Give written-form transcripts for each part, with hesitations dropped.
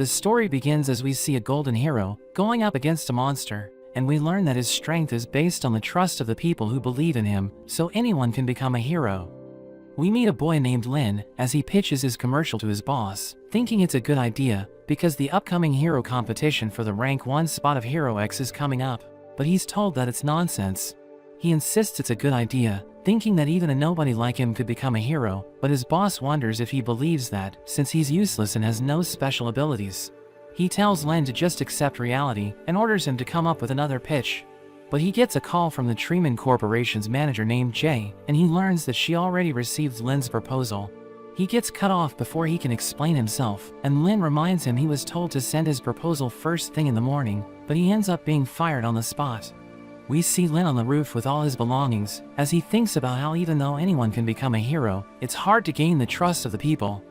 The story begins as we see a golden hero going up against a monster, and we learn that his strength is based on the trust of the people who believe in him, so anyone can become a hero. We meet a boy named Lin as he pitches his commercial to his boss, thinking it's a good idea because the upcoming hero competition for the rank 1 spot of Hero X is coming up, but he's told that it's nonsense. He insists it's a good idea, thinking that even a nobody like him could become a hero, but his boss wonders if he believes that, since he's useless and has no special abilities. He tells Lin to just accept reality and orders him to come up with another pitch. But he gets a call from the Treeman Corporation's manager named Jay, and he learns that she already received Lin's proposal. He gets cut off before he can explain himself, and Lin reminds him he was told to send his proposal first thing in the morning, but he ends up being fired on the spot. We see Lin on the roof with all his belongings, as he thinks about how even though anyone can become a hero, it's hard to gain the trust of the people.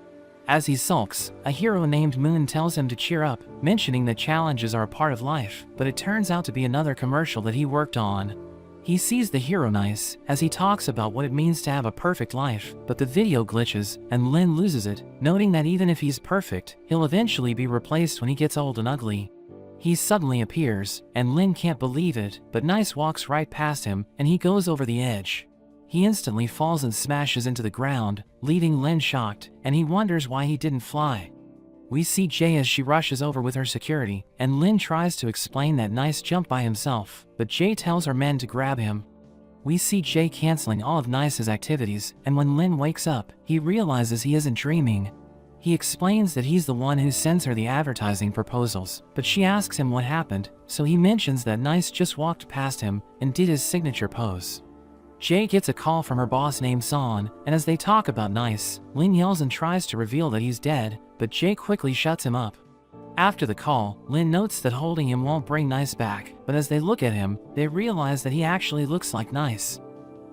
As he sulks, a hero named Moon tells him to cheer up, mentioning that challenges are a part of life, but it turns out to be another commercial that he worked on. He sees the hero Nice, as he talks about what it means to have a perfect life, but the video glitches, and Lin loses it, noting that even if he's perfect, he'll eventually be replaced when he gets old and ugly. He suddenly appears, and Lin can't believe it, but Nice walks right past him, and he goes over the edge. He instantly falls and smashes into the ground, leaving Lin shocked, and he wonders why he didn't fly. We see Jay as she rushes over with her security, and Lin tries to explain that Nice jumped by himself, but Jay tells her men to grab him. We see Jay canceling all of Nice's activities, and when Lin wakes up, he realizes he isn't dreaming. He explains that he's the one who sends her the advertising proposals, but she asks him what happened, so he mentions that Nice just walked past him and did his signature pose. Jay gets a call from her boss named Son, and as they talk about Nice, Lin yells and tries to reveal that he's dead, but Jay quickly shuts him up. After the call, Lin notes that holding him won't bring Nice back, but as they look at him, they realize that he actually looks like Nice.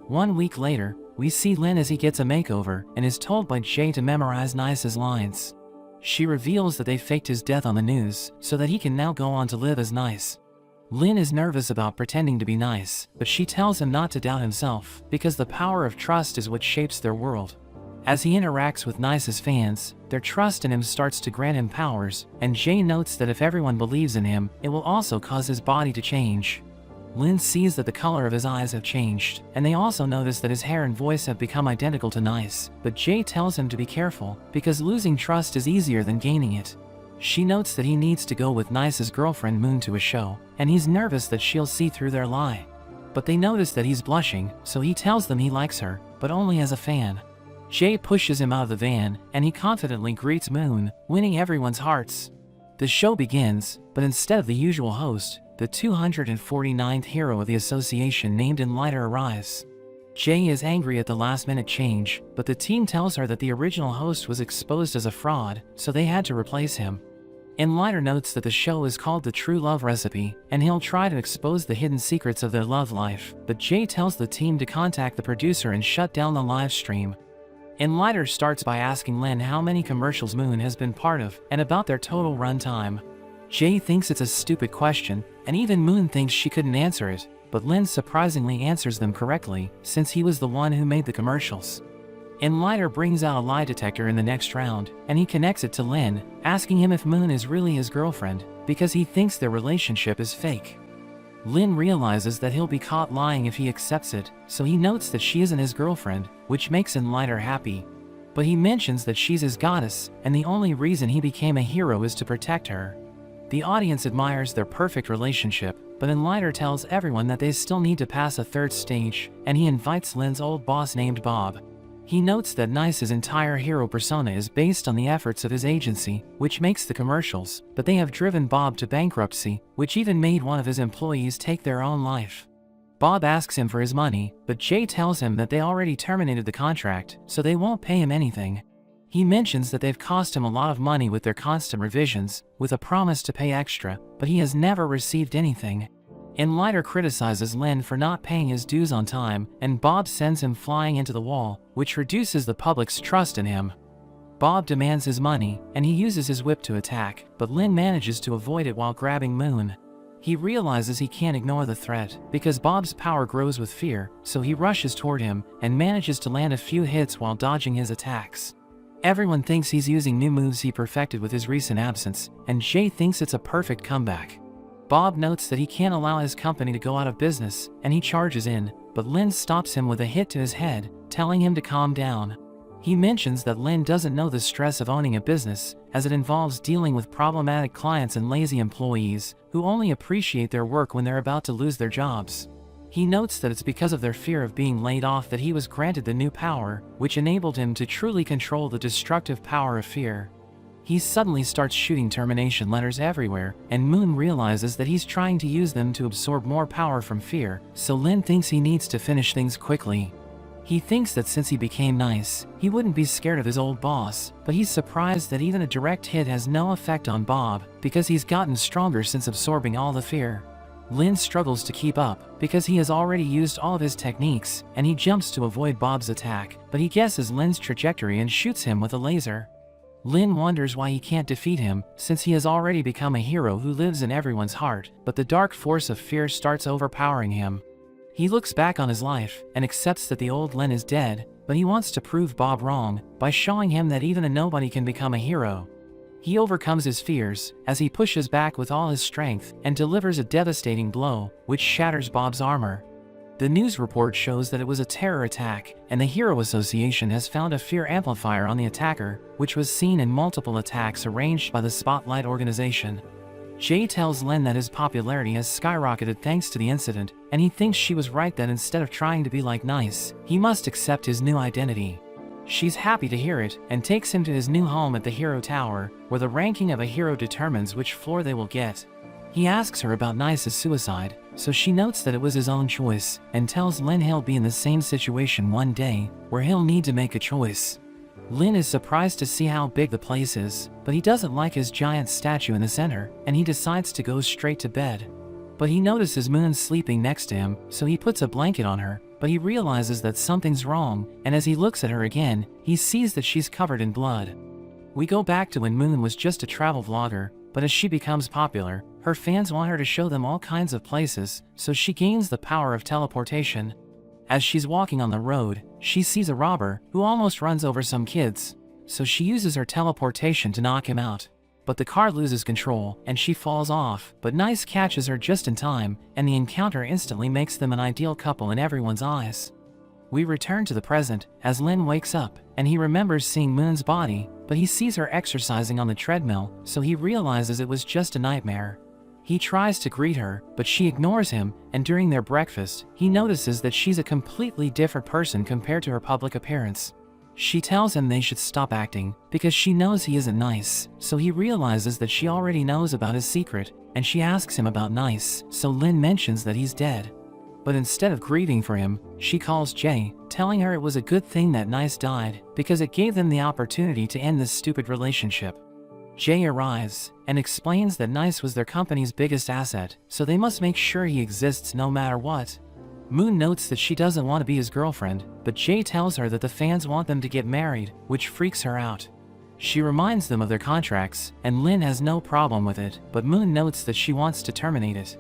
1 week later, we see Lin as he gets a makeover and is told by Jay to memorize Nice's lines. She reveals that they faked his death on the news so that he can now go on to live as Nice. Lin is nervous about pretending to be nice, but she tells him not to doubt himself because the power of trust is what shapes their world. As he interacts with Nice's fans, their trust in him starts to grant him powers, and Jay notes that if everyone believes in him, it will also cause his body to change. Lin sees that the color of his eyes have changed, and they also notice that his hair and voice have become identical to Nice, but Jay tells him to be careful, because losing trust is easier than gaining it. She notes that he needs to go with Nice's girlfriend Moon to a show, and he's nervous that she'll see through their lie. But they notice that he's blushing, so he tells them he likes her, but only as a fan. Jay pushes him out of the van, and he confidently greets Moon, winning everyone's hearts. The show begins, but instead of the usual host, the 249th hero of the association named Enlighter arrives. Jay is angry at the last-minute change, but the team tells her that the original host was exposed as a fraud, so they had to replace him. Enlighter notes that the show is called The True Love Recipe, and he'll try to expose the hidden secrets of their love life, but Jay tells the team to contact the producer and shut down the live stream. Enlighter starts by asking Lin how many commercials Moon has been part of, and about their total runtime. Jay thinks it's a stupid question, and even Moon thinks she couldn't answer it, but Lin surprisingly answers them correctly, since he was the one who made the commercials. Enlighter brings out a lie detector in the next round, and he connects it to Lin, asking him if Moon is really his girlfriend, because he thinks their relationship is fake. Lin realizes that he'll be caught lying if he accepts it, so he notes that she isn't his girlfriend, which makes Enlighter happy. But he mentions that she's his goddess, and the only reason he became a hero is to protect her. The audience admires their perfect relationship, but Enlighter tells everyone that they still need to pass a third stage, and he invites Lin's old boss named Bob. He notes that Nice's entire hero persona is based on the efforts of his agency, which makes the commercials, but they have driven Bob to bankruptcy, which even made one of his employees take their own life. Bob asks him for his money, but Jay tells him that they already terminated the contract, so they won't pay him anything. He mentions that they've cost him a lot of money with their constant revisions, with a promise to pay extra, but he has never received anything. Enlighter criticizes Lin for not paying his dues on time, and Bob sends him flying into the wall, which reduces the public's trust in him. Bob demands his money, and he uses his whip to attack, but Lin manages to avoid it while grabbing Moon. He realizes he can't ignore the threat, because Bob's power grows with fear, so he rushes toward him, and manages to land a few hits while dodging his attacks. Everyone thinks he's using new moves he perfected with his recent absence, and Jay thinks it's a perfect comeback. Bob notes that he can't allow his company to go out of business, and he charges in, but Lynn stops him with a hit to his head, telling him to calm down. He mentions that Lynn doesn't know the stress of owning a business, as it involves dealing with problematic clients and lazy employees, who only appreciate their work when they're about to lose their jobs. He notes that it's because of their fear of being laid off that he was granted the new power, which enabled him to truly control the destructive power of fear. He suddenly starts shooting termination letters everywhere, and Moon realizes that he's trying to use them to absorb more power from fear, so Lynn thinks he needs to finish things quickly. He thinks that since he became nice, he wouldn't be scared of his old boss, but he's surprised that even a direct hit has no effect on Bob, because he's gotten stronger since absorbing all the fear. Lynn struggles to keep up, because he has already used all of his techniques, and he jumps to avoid Bob's attack, but he guesses Lynn's trajectory and shoots him with a laser. Lynn wonders why he can't defeat him, since he has already become a hero who lives in everyone's heart, but the dark force of fear starts overpowering him. He looks back on his life, and accepts that the old Lynn is dead, but he wants to prove Bob wrong, by showing him that even a nobody can become a hero. He overcomes his fears, as he pushes back with all his strength, and delivers a devastating blow, which shatters Bob's armor. The news report shows that it was a terror attack, and the Hero Association has found a fear amplifier on the attacker, which was seen in multiple attacks arranged by the Spotlight organization. Jay tells Lynn that his popularity has skyrocketed thanks to the incident, and he thinks she was right that instead of trying to be like nice, he must accept his new identity. She's happy to hear it, and takes him to his new home at the Hero Tower, where the ranking of a hero determines which floor they will get. He asks her about Nice's suicide, so she notes that it was his own choice, and tells Lynn he'll be in the same situation one day, where he'll need to make a choice. Lynn is surprised to see how big the place is, but he doesn't like his giant statue in the center, and he decides to go straight to bed. But he notices Moon sleeping next to him, so he puts a blanket on her, but he realizes that something's wrong, and as he looks at her again, he sees that she's covered in blood. We go back to when Moon was just a travel vlogger, but as she becomes popular, her fans want her to show them all kinds of places, so she gains the power of teleportation. As she's walking on the road, she sees a robber who almost runs over some kids, so she uses her teleportation to knock him out. But the car loses control, and she falls off, but Nice catches her just in time, and the encounter instantly makes them an ideal couple in everyone's eyes. We return to the present, as Lynn wakes up, and he remembers seeing Moon's body, but he sees her exercising on the treadmill, so he realizes it was just a nightmare. He tries to greet her, but she ignores him, and during their breakfast, he notices that she's a completely different person compared to her public appearance. She tells him they should stop acting, because she knows he isn't nice, so he realizes that she already knows about his secret, and she asks him about Nice, so Lynn mentions that he's dead. But instead of grieving for him, she calls Jay, telling her it was a good thing that Nice died, because it gave them the opportunity to end this stupid relationship. Jay arrives, and explains that Nice was their company's biggest asset, so they must make sure he exists no matter what. Moon notes that she doesn't want to be his girlfriend, but Jay tells her that the fans want them to get married, which freaks her out. She reminds them of their contracts, and Lynn has no problem with it, but Moon notes that she wants to terminate it.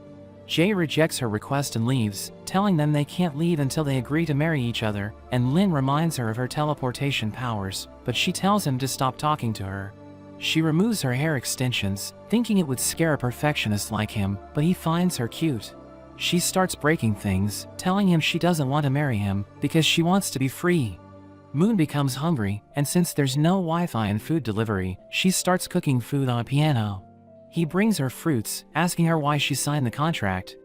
Jay rejects her request and leaves, telling them they can't leave until they agree to marry each other, and Lynn reminds her of her teleportation powers, but she tells him to stop talking to her. She removes her hair extensions, thinking it would scare a perfectionist like him, but he finds her cute. She starts breaking things, telling him she doesn't want to marry him, because she wants to be free. Moon becomes hungry, and since there's no Wi-Fi and food delivery, she starts cooking food on a piano. He brings her fruits, asking her why she signed the contract.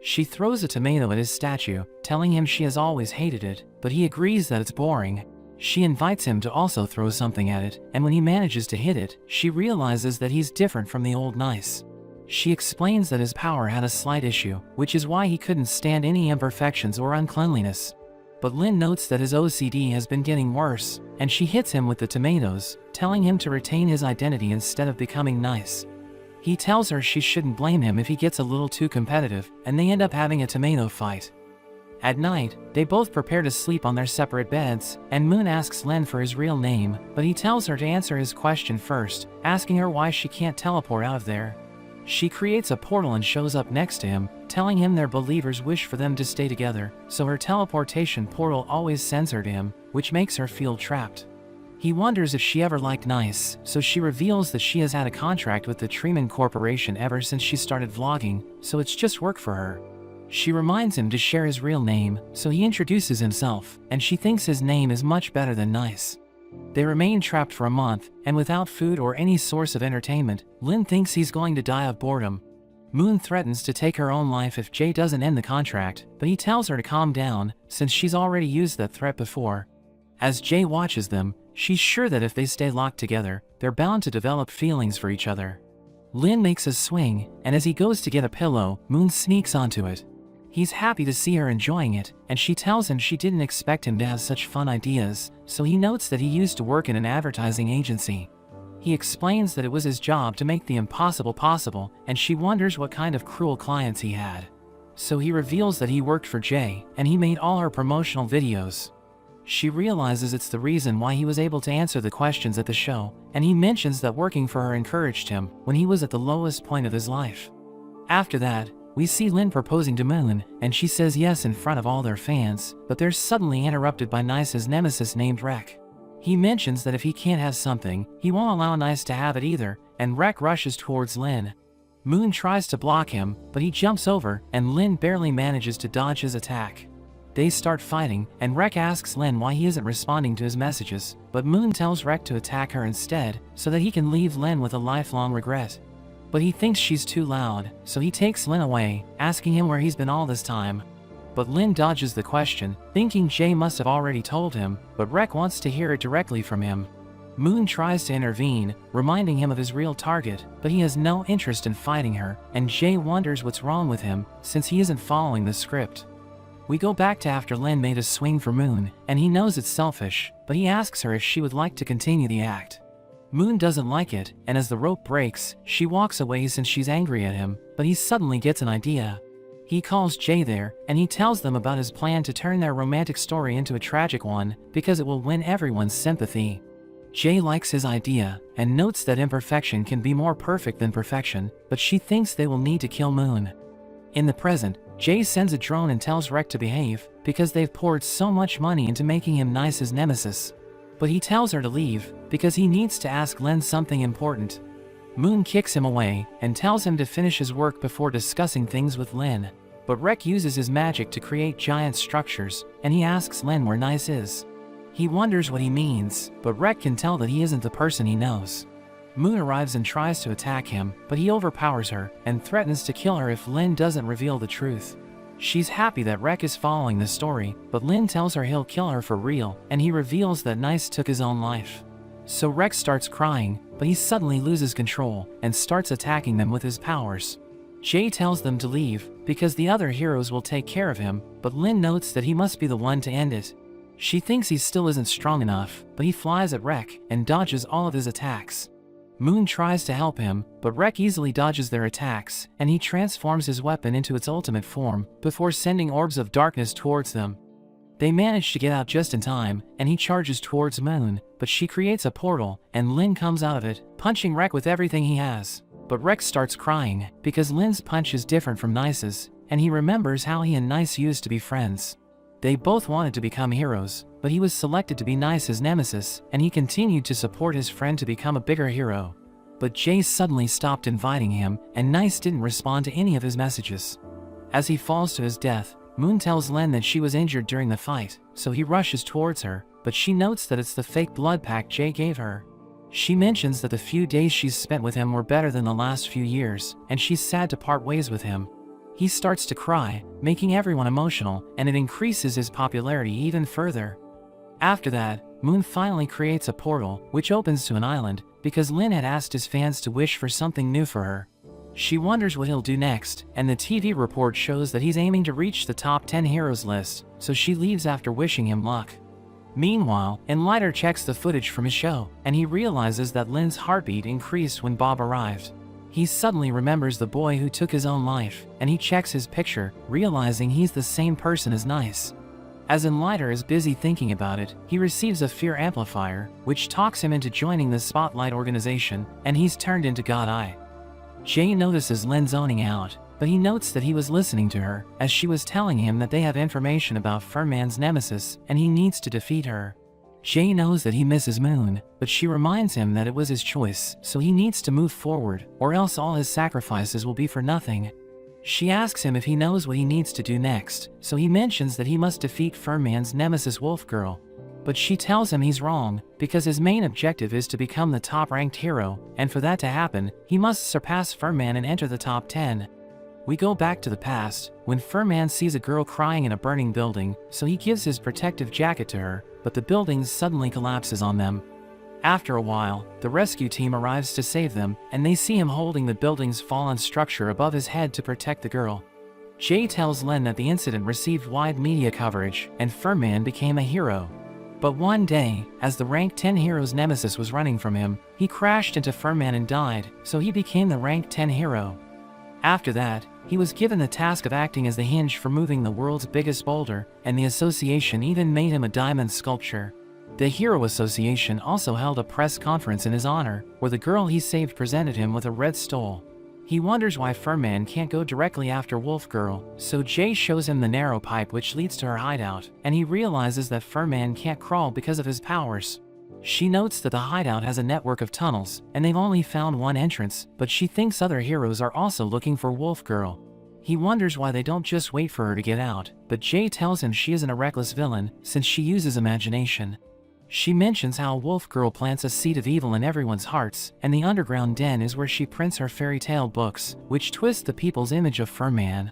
She throws a tomato at his statue, telling him she has always hated it, but he agrees that it's boring. She invites him to also throw something at it, and when he manages to hit it, she realizes that he's different from the old Nice. She explains that his power had a slight issue, which is why he couldn't stand any imperfections or uncleanliness. But Lynn notes that his OCD has been getting worse, and she hits him with the tomatoes, telling him to retain his identity instead of becoming nice. He tells her she shouldn't blame him if he gets a little too competitive, and they end up having a tomato fight. At night, they both prepare to sleep on their separate beds, and Moon asks Lynn for his real name, but he tells her to answer his question first, asking her why she can't teleport out of there. She creates a portal and shows up next to him, telling him their believers wish for them to stay together, so her teleportation portal always sends her to him, which makes her feel trapped. He wonders if she ever liked Nice, so she reveals that she has had a contract with the Treeman Corporation ever since she started vlogging, so it's just work for her. She reminds him to share his real name, so he introduces himself, and she thinks his name is much better than Nice. They remain trapped for a month, and without food or any source of entertainment, Lin thinks he's going to die of boredom. Moon threatens to take her own life if Jay doesn't end the contract, but he tells her to calm down, since she's already used that threat before. As Jay watches them, she's sure that if they stay locked together, they're bound to develop feelings for each other. Lin makes a swing, and as he goes to get a pillow, Moon sneaks onto it. He's happy to see her enjoying it, and she tells him she didn't expect him to have such fun ideas, so he notes that he used to work in an advertising agency. He explains that it was his job to make the impossible possible, and she wonders what kind of cruel clients he had. So he reveals that he worked for Jay, and he made all her promotional videos. She realizes it's the reason why he was able to answer the questions at the show, and he mentions that working for her encouraged him when he was at the lowest point of his life. After that, we see Lin proposing to Moon, and she says yes in front of all their fans, but they're suddenly interrupted by Nice's nemesis named Rek. He mentions that if he can't have something, he won't allow Nice to have it either, and Rek rushes towards Lin. Moon tries to block him, but he jumps over, and Lin barely manages to dodge his attack. They start fighting, and Rek asks Lin why he isn't responding to his messages, but Moon tells Rek to attack her instead, so that he can leave Lin with a lifelong regret. But he thinks she's too loud, so he takes Lin away, asking him where he's been all this time. But Lin dodges the question, thinking Jay must have already told him, but Rek wants to hear it directly from him. Moon tries to intervene, reminding him of his real target, but he has no interest in fighting her, and Jay wonders what's wrong with him, since he isn't following the script. We go back to after Lin made a swing for Moon, and he knows it's selfish, but he asks her if she would like to continue the act. Moon doesn't like it, and as the rope breaks, she walks away since she's angry at him, but he suddenly gets an idea. He calls Jay there, and he tells them about his plan to turn their romantic story into a tragic one, because it will win everyone's sympathy. Jay likes his idea, and notes that imperfection can be more perfect than perfection, but she thinks they will need to kill Moon. In the present, Jay sends a drone and tells Rek to behave, because they've poured so much money into making him Nice's nemesis. But he tells her to leave, because he needs to ask Lin something important. Moon kicks him away, and tells him to finish his work before discussing things with Lin. But Rek uses his magic to create giant structures, and he asks Lin where Nice is. He wonders what he means, but Rek can tell that he isn't the person he knows. Moon arrives and tries to attack him, but he overpowers her, and threatens to kill her if Lin doesn't reveal the truth. She's happy that Rek is following the story, but Lin tells her he'll kill her for real, and he reveals that Nice took his own life. So Rek starts crying, but he suddenly loses control, and starts attacking them with his powers. Jay tells them to leave, because the other heroes will take care of him, but Lin notes that he must be the one to end it. She thinks he still isn't strong enough, but he flies at Rek, and dodges all of his attacks. Moon tries to help him, but Rek easily dodges their attacks, and he transforms his weapon into its ultimate form, before sending orbs of darkness towards them. They manage to get out just in time, and he charges towards Moon, but she creates a portal, and Lin comes out of it, punching Rek with everything he has. But Rek starts crying, because Lin's punch is different from Nice's, and he remembers how he and Nice used to be friends. They both wanted to become heroes, but he was selected to be Nice's nemesis, and he continued to support his friend to become a bigger hero. But Jay suddenly stopped inviting him, and Nice didn't respond to any of his messages. As he falls to his death, Moon tells Lin that she was injured during the fight, so he rushes towards her, but she notes that it's the fake blood pack Jay gave her. She mentions that the few days she's spent with him were better than the last few years, and she's sad to part ways with him. He starts to cry, making everyone emotional, and it increases his popularity even further. After that, Moon finally creates a portal, which opens to an island, because Lin had asked his fans to wish for something new for her. She wonders what he'll do next, and the TV report shows that he's aiming to reach the top 10 heroes list, so she leaves after wishing him luck. Meanwhile, Enlighter checks the footage from his show, and he realizes that Lin's heartbeat increased when Bob arrived. He suddenly remembers the boy who took his own life, and he checks his picture, realizing he's the same person as Nice. As Enlighter is busy thinking about it, he receives a fear amplifier, which talks him into joining the Spotlight organization, and he's turned into God Eye. Jay notices Lin zoning out, but he notes that he was listening to her, as she was telling him that they have information about Furman's nemesis, and he needs to defeat her. Jay knows that he misses Moon, but she reminds him that it was his choice, so he needs to move forward, or else all his sacrifices will be for nothing. She asks him if he knows what he needs to do next, so he mentions that he must defeat Furman's nemesis Wolf Girl. But she tells him he's wrong, because his main objective is to become the top-ranked hero, and for that to happen, he must surpass Furman and enter the top 10. We go back to the past, when Furman sees a girl crying in a burning building, so he gives his protective jacket to her, but the building suddenly collapses on them. After a while, the rescue team arrives to save them, and they see him holding the building's fallen structure above his head to protect the girl. Jay tells Lin that the incident received wide media coverage, and Furman became a hero. But one day, as the rank 10 hero's nemesis was running from him, he crashed into Furman and died, so he became the rank 10 hero. After that, he was given the task of acting as the hinge for moving the world's biggest boulder, and the association even made him a diamond sculpture. The Hero Association also held a press conference in his honor, where the girl he saved presented him with a red stole. He wonders why Furman can't go directly after Wolf Girl, so Jay shows him the narrow pipe which leads to her hideout, and he realizes that Furman can't crawl because of his powers. She notes that the hideout has a network of tunnels, and they've only found one entrance, but she thinks other heroes are also looking for Wolf Girl. He wonders why they don't just wait for her to get out, but Jay tells him she isn't a reckless villain, since she uses imagination. She mentions how Wolf Girl plants a seed of evil in everyone's hearts, and the underground den is where she prints her fairy tale books, which twist the people's image of Furman.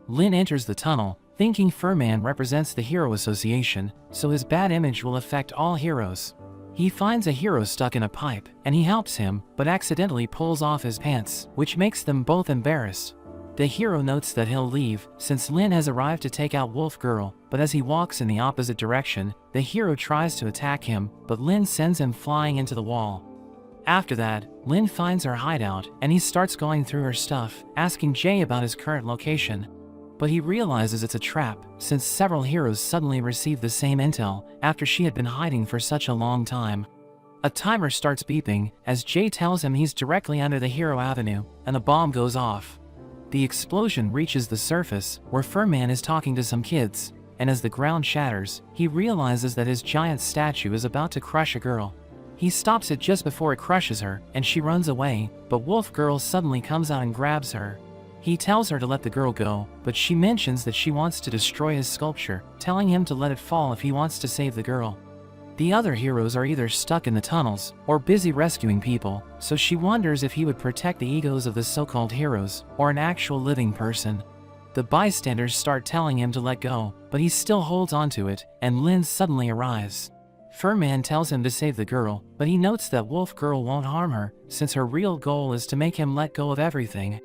Lin enters the tunnel, thinking Furman represents the Hero Association, so his bad image will affect all heroes. He finds a hero stuck in a pipe, and he helps him, but accidentally pulls off his pants, which makes them both embarrassed. The hero notes that he'll leave, since Lin has arrived to take out Wolf Girl, but as he walks in the opposite direction, the hero tries to attack him, but Lin sends him flying into the wall. After that, Lin finds her hideout, and he starts going through her stuff, asking Jay about his current location. But he realizes it's a trap, since several heroes suddenly receive the same intel, after she had been hiding for such a long time. A timer starts beeping, as Jay tells him he's directly under the Hero Avenue, and a bomb goes off. The explosion reaches the surface, where Furman is talking to some kids, and as the ground shatters, he realizes that his giant statue is about to crush a girl. He stops it just before it crushes her, and she runs away, but Wolf Girl suddenly comes out and grabs her. He tells her to let the girl go, but she mentions that she wants to destroy his sculpture, telling him to let it fall if he wants to save the girl. The other heroes are either stuck in the tunnels, or busy rescuing people, so she wonders if he would protect the egos of the so-called heroes, or an actual living person. The bystanders start telling him to let go, but he still holds onto it, and Lin suddenly arrives. Furman tells him to save the girl, but he notes that Wolf Girl won't harm her, since her real goal is to make him let go of everything.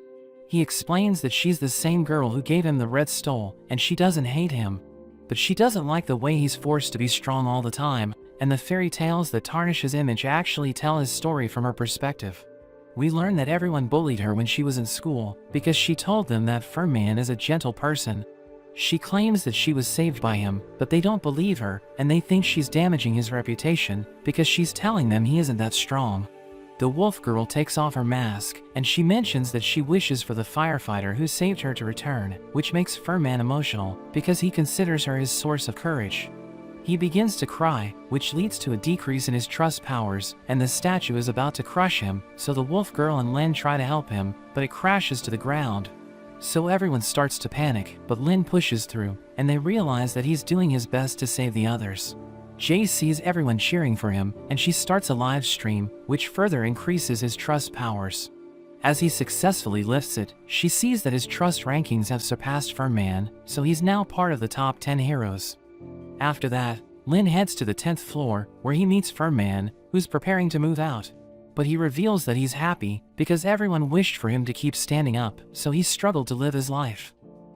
He explains that she's the same girl who gave him the red stole, and she doesn't hate him. But she doesn't like the way he's forced to be strong all the time, and the fairy tales that tarnish his image actually tell his story from her perspective. We learn that everyone bullied her when she was in school, because she told them that Furman is a gentle person. She claims that she was saved by him, but they don't believe her, and they think she's damaging his reputation, because she's telling them he isn't that strong. The Wolf Girl takes off her mask, and she mentions that she wishes for the firefighter who saved her to return, which makes Furman emotional, because he considers her his source of courage. He begins to cry, which leads to a decrease in his trust powers, and the statue is about to crush him, so the Wolf Girl and Lin try to help him, but it crashes to the ground. So everyone starts to panic, but Lin pushes through, and they realize that he's doing his best to save the others. Jay sees everyone cheering for him, and she starts a live stream, which further increases his trust powers. As he successfully lifts it, she sees that his trust rankings have surpassed Furman, so he's now part of the top 10 heroes. After that, Lin heads to the 10th floor, where he meets Furman, who's preparing to move out. But he reveals that he's happy, because everyone wished for him to keep standing up, so he struggled to live his life.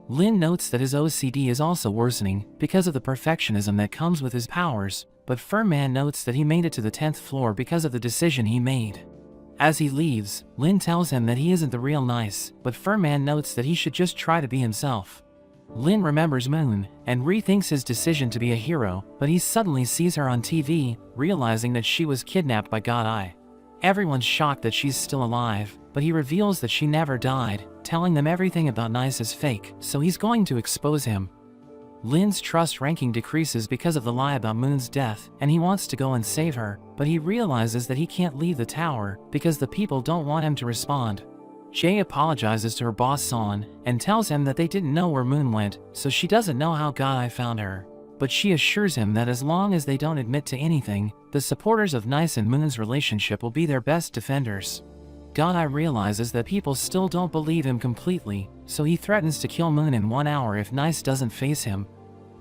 Lin notes that his OCD is also worsening, because of the perfectionism that comes with his powers, but Furman notes that he made it to the 10th floor because of the decision he made. As he leaves, Lin tells him that he isn't the real Nice, but Furman notes that he should just try to be himself. Lin remembers Moon, and rethinks his decision to be a hero, but he suddenly sees her on TV, realizing that she was kidnapped by God Eye. Everyone's shocked that she's still alive, but he reveals that she never died, telling them everything about Nice is fake, so he's going to expose him. Lin's trust ranking decreases because of the lie about Moon's death, and he wants to go and save her, but he realizes that he can't leave the tower because the people don't want him to respond. Jay apologizes to her boss Son and tells him that they didn't know where Moon went, so she doesn't know how God-Eye found her. But she assures him that as long as they don't admit to anything, the supporters of Nice and Moon's relationship will be their best defenders. God-Eye realizes that people still don't believe him completely, so he threatens to kill Moon in 1 hour if Nice doesn't face him.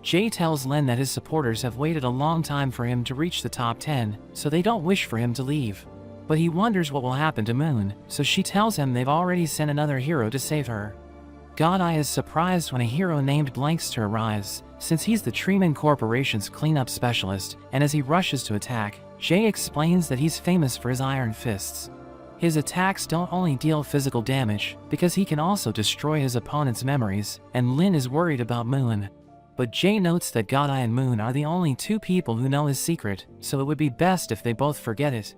Jay tells Lin that his supporters have waited a long time for him to reach the top 10, so they don't wish for him to leave. But he wonders what will happen to Moon, so she tells him they've already sent another hero to save her. God-Eye is surprised when a hero named Blankster arrives, since he's the Treeman Corporation's cleanup specialist, and as he rushes to attack, Jay explains that he's famous for his iron fists. His attacks don't only deal physical damage, because he can also destroy his opponent's memories, and Lin is worried about Moon. But Jay notes that God-Eye and Moon are the only two people who know his secret, so it would be best if they both forget it.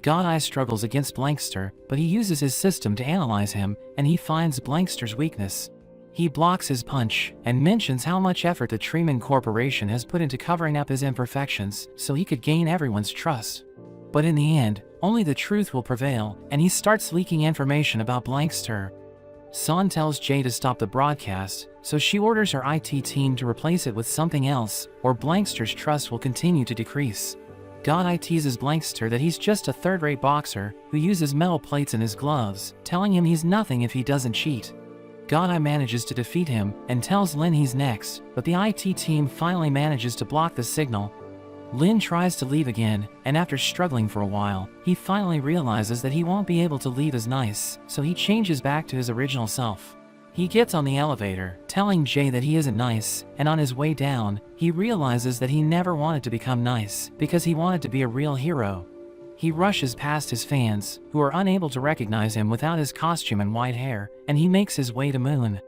God-Eye struggles against Blankster, but he uses his system to analyze him, and he finds Blankster's weakness. He blocks his punch, and mentions how much effort the Treeman Corporation has put into covering up his imperfections, so he could gain everyone's trust. But in the end, only the truth will prevail, and he starts leaking information about Blankster. Son tells Jay to stop the broadcast, so she orders her IT team to replace it with something else, or Blankster's trust will continue to decrease. God-Eye teases Blankster that he's just a third-rate boxer who uses metal plates in his gloves, telling him he's nothing if he doesn't cheat. God-Eye manages to defeat him and tells Lin he's next, but the IT team finally manages to block the signal. Lin tries to leave again, and after struggling for a while, he finally realizes that he won't be able to leave as Nice, so he changes back to his original self. He gets on the elevator, telling Jay that he isn't Nice, and on his way down, he realizes that he never wanted to become Nice because he wanted to be a real hero. He rushes past his fans, who are unable to recognize him without his costume and white hair, and he makes his way to Moon.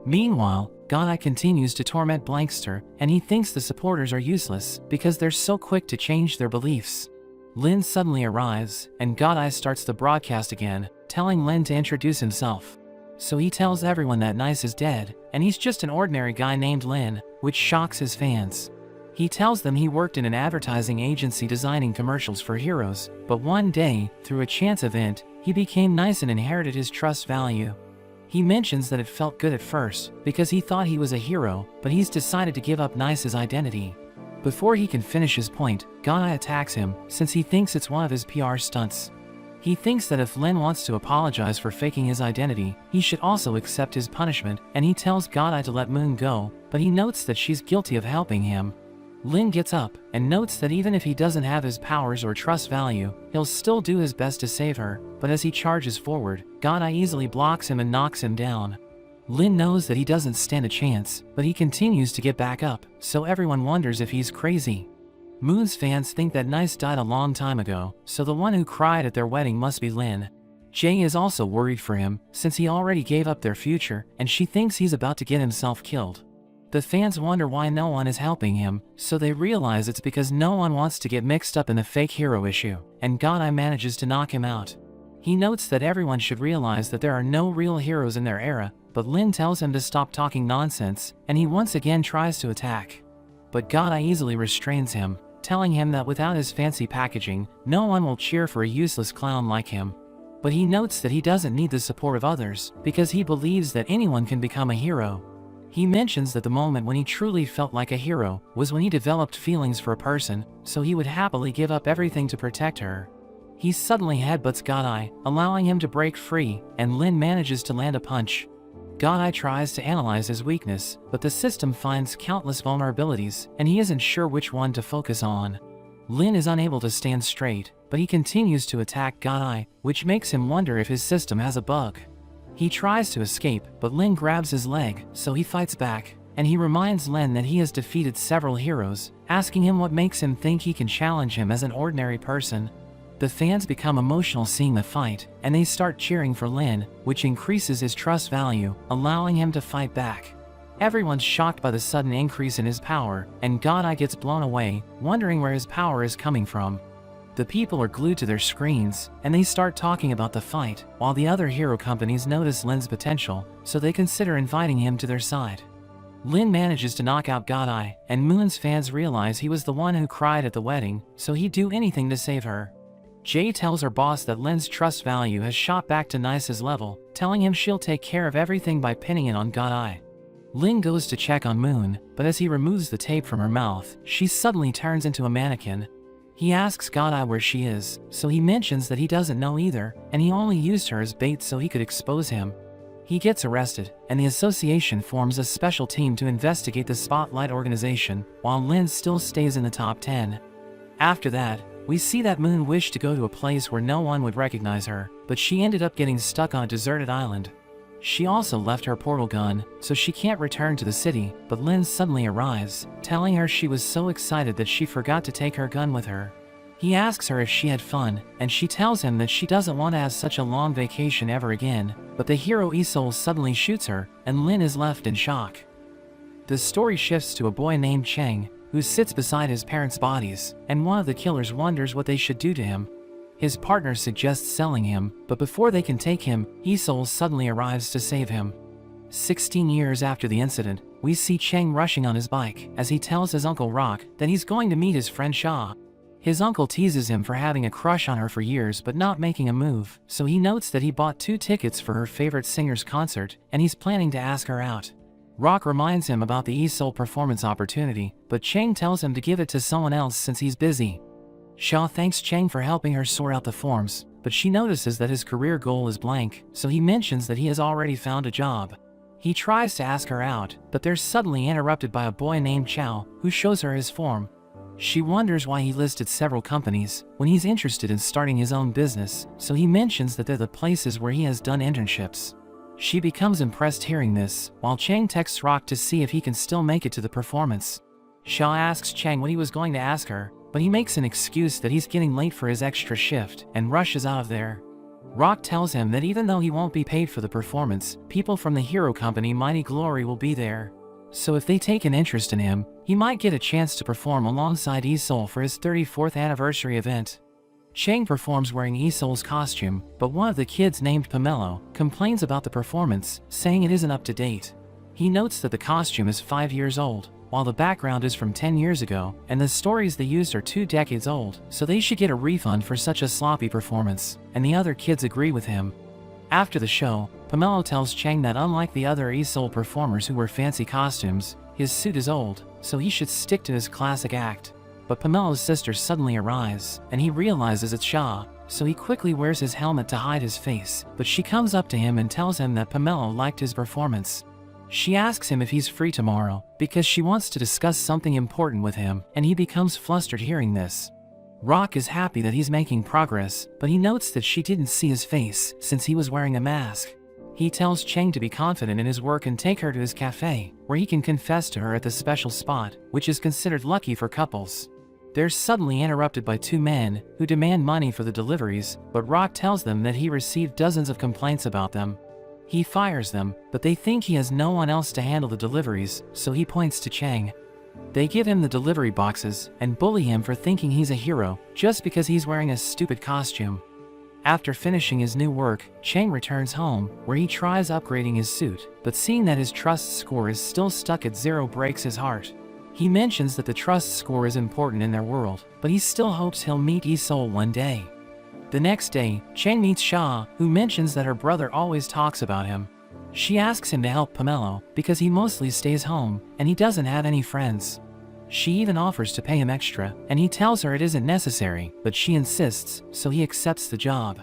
Meanwhile, God-Eye continues to torment Blankster, and he thinks the supporters are useless because they're so quick to change their beliefs. Lin suddenly arrives, and God-Eye starts the broadcast again, telling Lin to introduce himself. So he tells everyone that Nice is dead, and he's just an ordinary guy named Lin, which shocks his fans. He tells them he worked in an advertising agency designing commercials for heroes, but one day, through a chance event, he became Nice and inherited his trust value. He mentions that it felt good at first, because he thought he was a hero, but he's decided to give up Nice's identity. Before he can finish his point, God-Eye attacks him, since he thinks it's one of his PR stunts. He thinks that if Lin wants to apologize for faking his identity, he should also accept his punishment, and he tells God-Eye to let Moon go, but he notes that she's guilty of helping him. Lin gets up, and notes that even if he doesn't have his powers or trust value, he'll still do his best to save her, but as he charges forward, God-Eye easily blocks him and knocks him down. Lin knows that he doesn't stand a chance, but he continues to get back up, so everyone wonders if he's crazy. Moon's fans think that Nice died a long time ago, so the one who cried at their wedding must be Lin. Jay is also worried for him, since he already gave up their future, and she thinks he's about to get himself killed. The fans wonder why no one is helping him, so they realize it's because no one wants to get mixed up in the fake hero issue, and God-Eye manages to knock him out. He notes that everyone should realize that there are no real heroes in their era, but Lin tells him to stop talking nonsense, and he once again tries to attack. But God-Eye easily restrains him, telling him that without his fancy packaging, no one will cheer for a useless clown like him. But he notes that he doesn't need the support of others, because he believes that anyone can become a hero. He mentions that the moment when he truly felt like a hero was when he developed feelings for a person, so he would happily give up everything to protect her. He suddenly headbutts God-Eye, allowing him to break free, and Lin manages to land a punch. God-Eye tries to analyze his weakness, but the system finds countless vulnerabilities, and he isn't sure which one to focus on. Lin is unable to stand straight, but he continues to attack God-Eye, which makes him wonder if his system has a bug. He tries to escape, but Lin grabs his leg, so he fights back, and he reminds Lin that he has defeated several heroes, asking him what makes him think he can challenge him as an ordinary person. The fans become emotional seeing the fight, and they start cheering for Lin, which increases his trust value, allowing him to fight back. Everyone's shocked by the sudden increase in his power, and God-Eye gets blown away, wondering where his power is coming from. The people are glued to their screens, and they start talking about the fight, while the other hero companies notice Lin's potential, so they consider inviting him to their side. Lin manages to knock out Godai, and Moon's fans realize he was the one who cried at the wedding, so he'd do anything to save her. Jay tells her boss that Lin's trust value has shot back to Nice's level, telling him she'll take care of everything by pinning it on Godai. Lin goes to check on Moon, but as he removes the tape from her mouth, she suddenly turns into a mannequin. He asks Godai where she is, so he mentions that he doesn't know either, and he only used her as bait so he could expose him. He gets arrested, and the association forms a special team to investigate the Spotlight organization, while Lin still stays in the top 10. After that, we see that Moon wished to go to a place where no one would recognize her, but she ended up getting stuck on a deserted island. She also left her portal gun, so she can't return to the city, but Lin suddenly arrives, telling her she was so excited that she forgot to take her gun with her. He asks her if she had fun, and she tells him that she doesn't want to have such a long vacation ever again, but the hero Isol suddenly shoots her, and Lin is left in shock. The story shifts to a boy named Cheng, who sits beside his parents' bodies, and one of the killers wonders what they should do to him. His partner suggests selling him, but before they can take him, Isol suddenly arrives to save him. 16 years after the incident, we see Cheng rushing on his bike as he tells his uncle Rock that he's going to meet his friend Sha. His uncle teases him for having a crush on her for years but not making a move, so he notes that he bought 2 tickets for her favorite singer's concert, and he's planning to ask her out. Rock reminds him about the Isol performance opportunity, but Cheng tells him to give it to someone else since he's busy. Sha thanks Cheng for helping her sort out the forms, but she notices that his career goal is blank, so he mentions that he has already found a job. He tries to ask her out, but they're suddenly interrupted by a boy named Chao, who shows her his form. She wonders why he listed several companies, when he's interested in starting his own business, so he mentions that they're the places where he has done internships. She becomes impressed hearing this, while Cheng texts Rock to see if he can still make it to the performance. Sha asks Cheng what he was going to ask her, but he makes an excuse that he's getting late for his extra shift, and rushes out of there. Rock tells him that even though he won't be paid for the performance, people from the hero company Mighty Glory will be there. So if they take an interest in him, he might get a chance to perform alongside Isol for his 34th anniversary event. Cheng performs wearing Isol's costume, but one of the kids named Pomelo complains about the performance, saying it isn't up to date. He notes that the costume is 5 years old, while the background is from 10 years ago, and the stories they used are 2 decades old, so they should get a refund for such a sloppy performance, and the other kids agree with him. After the show, Pomelo tells Cheng that unlike the other Isol performers who wear fancy costumes, his suit is old, so he should stick to his classic act. But Pomelo's sister suddenly arrives, and he realizes it's Sha, so he quickly wears his helmet to hide his face, but she comes up to him and tells him that Pomelo liked his performance. She asks him if he's free tomorrow, because she wants to discuss something important with him, and he becomes flustered hearing this. Rock is happy that he's making progress, but he notes that she didn't see his face since he was wearing a mask. He tells Cheng to be confident in his work and take her to his cafe, where he can confess to her at the special spot, which is considered lucky for couples. They're suddenly interrupted by 2 men, who demand money for the deliveries, but Rock tells them that he received dozens of complaints about them. He fires them, but they think he has no one else to handle the deliveries, so he points to Cheng. They give him the delivery boxes, and bully him for thinking he's a hero, just because he's wearing a stupid costume. After finishing his new work, Cheng returns home, where he tries upgrading his suit, but seeing that his trust score is still stuck at 0 breaks his heart. He mentions that the trust score is important in their world, but he still hopes he'll meet Isol one day. The next day, Cheng meets Sha, who mentions that her brother always talks about him. She asks him to help Pomelo, because he mostly stays home, and he doesn't have any friends. She even offers to pay him extra, and he tells her it isn't necessary, but she insists, so he accepts the job.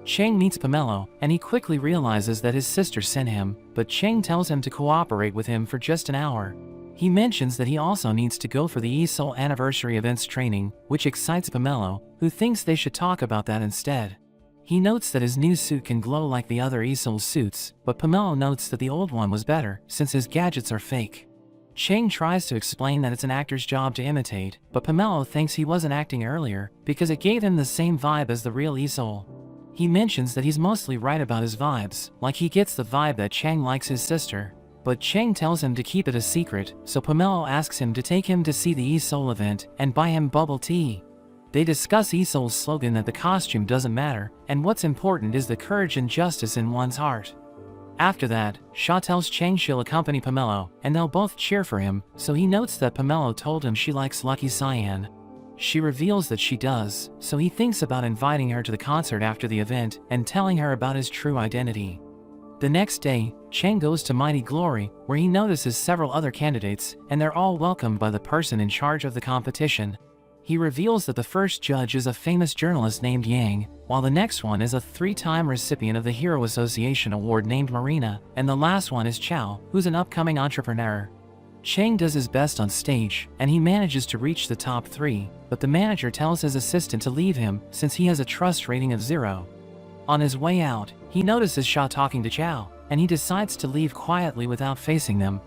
Cheng meets Pomelo, and he quickly realizes that his sister sent him, but Cheng tells him to cooperate with him for just an hour. He mentions that he also needs to go for the Isol anniversary events training, which excites Pomelo, who thinks they should talk about that instead. He notes that his new suit can glow like the other Isol suits, but Pomelo notes that the old one was better, since his gadgets are fake. Cheng tries to explain that it's an actor's job to imitate, but Pomelo thinks he wasn't acting earlier, because it gave him the same vibe as the real Isol. He mentions that he's mostly right about his vibes, like he gets the vibe that Cheng likes his sister. But Cheng tells him to keep it a secret, so Pomelo asks him to take him to see the Isol event and buy him bubble tea. They discuss Isol's slogan that the costume doesn't matter, and what's important is the courage and justice in one's heart. After that, Sha tells Chang she'll accompany Pomelo, and they'll both cheer for him, so he notes that Pomelo told him she likes Lucky Cyan. She reveals that she does, so he thinks about inviting her to the concert after the event and telling her about his true identity. The next day, Chang goes to Mighty Glory, where he notices several other candidates, and they're all welcomed by the person in charge of the competition. He reveals that the first judge is a famous journalist named Yang, while the next one is a 3-time recipient of the Hero Association Award named Marina, and the last one is Chow, who's an upcoming entrepreneur. Chang does his best on stage, and he manages to reach the top 3, but the manager tells his assistant to leave him since he has a trust rating of 0. On his way out, he notices Sha talking to Chow, and he decides to leave quietly without facing them.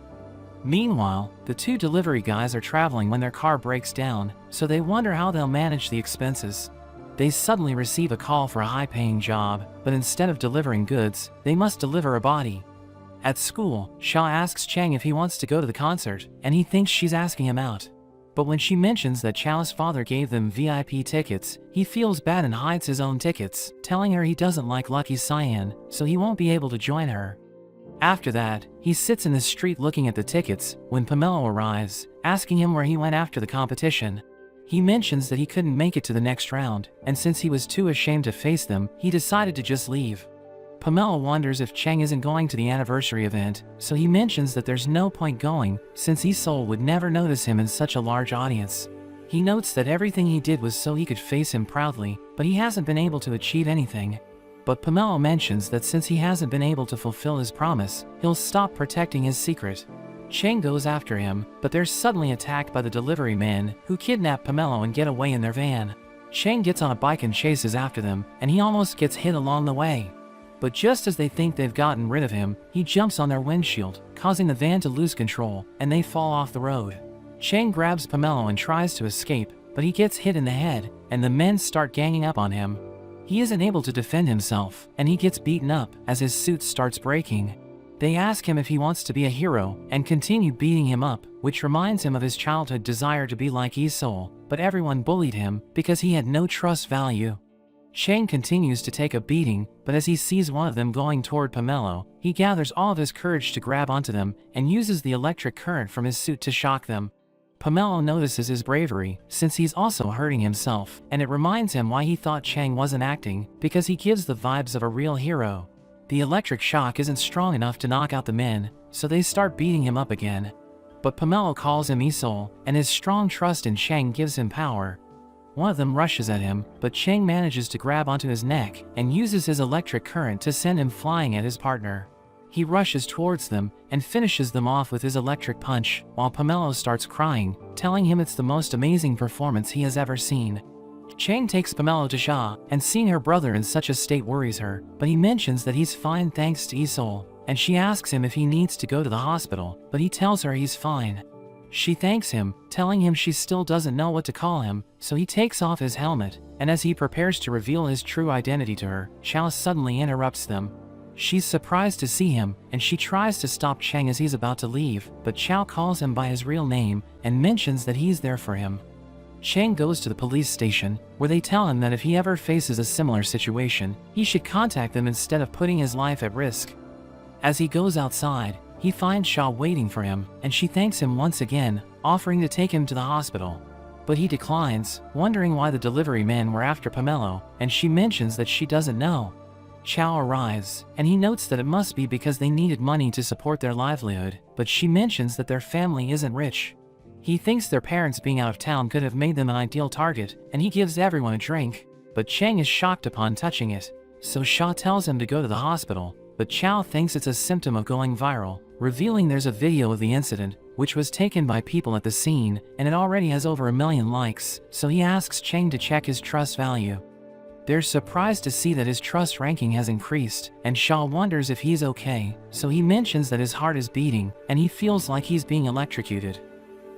Meanwhile, the 2 delivery guys are traveling when their car breaks down, so they wonder how they'll manage the expenses. They suddenly receive a call for a high-paying job, but instead of delivering goods, they must deliver a body. At school, Sha asks Chang if he wants to go to the concert, and he thinks she's asking him out. But when she mentions that Chow's father gave them VIP tickets, he feels bad and hides his own tickets, telling her he doesn't like Lucky Cyan, so he won't be able to join her. After that, he sits in the street looking at the tickets when Pomelo arrives, asking him where he went after the competition. He mentions that he couldn't make it to the next round, and since he was too ashamed to face them, he decided to just leave. Pomelo wonders if Chang isn't going to the anniversary event, so he mentions that there's no point going, since Isol would never notice him in such a large audience. He notes that everything he did was so he could face him proudly, but he hasn't been able to achieve anything. But Pomelo mentions that since he hasn't been able to fulfill his promise, he'll stop protecting his secret. Chang goes after him, but they're suddenly attacked by the delivery men, who kidnap Pomelo and get away in their van. Chang gets on a bike and chases after them, and he almost gets hit along the way. But just as they think they've gotten rid of him, he jumps on their windshield, causing the van to lose control, and they fall off the road. Chang grabs Pomelo and tries to escape, but he gets hit in the head, and the men start ganging up on him. He isn't able to defend himself, and he gets beaten up as his suit starts breaking. They ask him if he wants to be a hero, and continue beating him up, which reminds him of his childhood desire to be like Isol, but everyone bullied him because he had no trust value. Chang continues to take a beating, but as he sees one of them going toward Pomelo, he gathers all of his courage to grab onto them and uses the electric current from his suit to shock them. Pomelo notices his bravery, since he's also hurting himself, and it reminds him why he thought Chang wasn't acting, because he gives the vibes of a real hero. The electric shock isn't strong enough to knock out the men, so they start beating him up again. But Pomelo calls him Isol, and his strong trust in Chang gives him power. One of them rushes at him, but Chang manages to grab onto his neck and uses his electric current to send him flying at his partner. He rushes towards them and finishes them off with his electric punch, while Pomelo starts crying, telling him it's the most amazing performance he has ever seen. Chang takes Pomelo to Sha, and seeing her brother in such a state worries her, but he mentions that he's fine thanks to Isol, and she asks him if he needs to go to the hospital, but he tells her he's fine. She thanks him, telling him she still doesn't know what to call him, so he takes off his helmet, and as he prepares to reveal his true identity to her, Chow suddenly interrupts them. She's surprised to see him, and she tries to stop Chang as he's about to leave, but Chow calls him by his real name and mentions that he's there for him. Chang goes to the police station, where they tell him that if he ever faces a similar situation, he should contact them instead of putting his life at risk. As he goes outside, he finds Sha waiting for him, and she thanks him once again, offering to take him to the hospital. But he declines, wondering why the delivery men were after Pomelo, and she mentions that she doesn't know. Chow arrives, and he notes that it must be because they needed money to support their livelihood, but she mentions that their family isn't rich. He thinks their parents being out of town could have made them an ideal target, and he gives everyone a drink, but Chang is shocked upon touching it, so Sha tells him to go to the hospital, but Chow thinks it's a symptom of going viral, revealing there's a video of the incident, which was taken by people at the scene, and it already has over 1 million likes, so he asks Chang to check his trust value. They're surprised to see that his trust ranking has increased, and Sha wonders if he's okay, so he mentions that his heart is beating, and he feels like he's being electrocuted.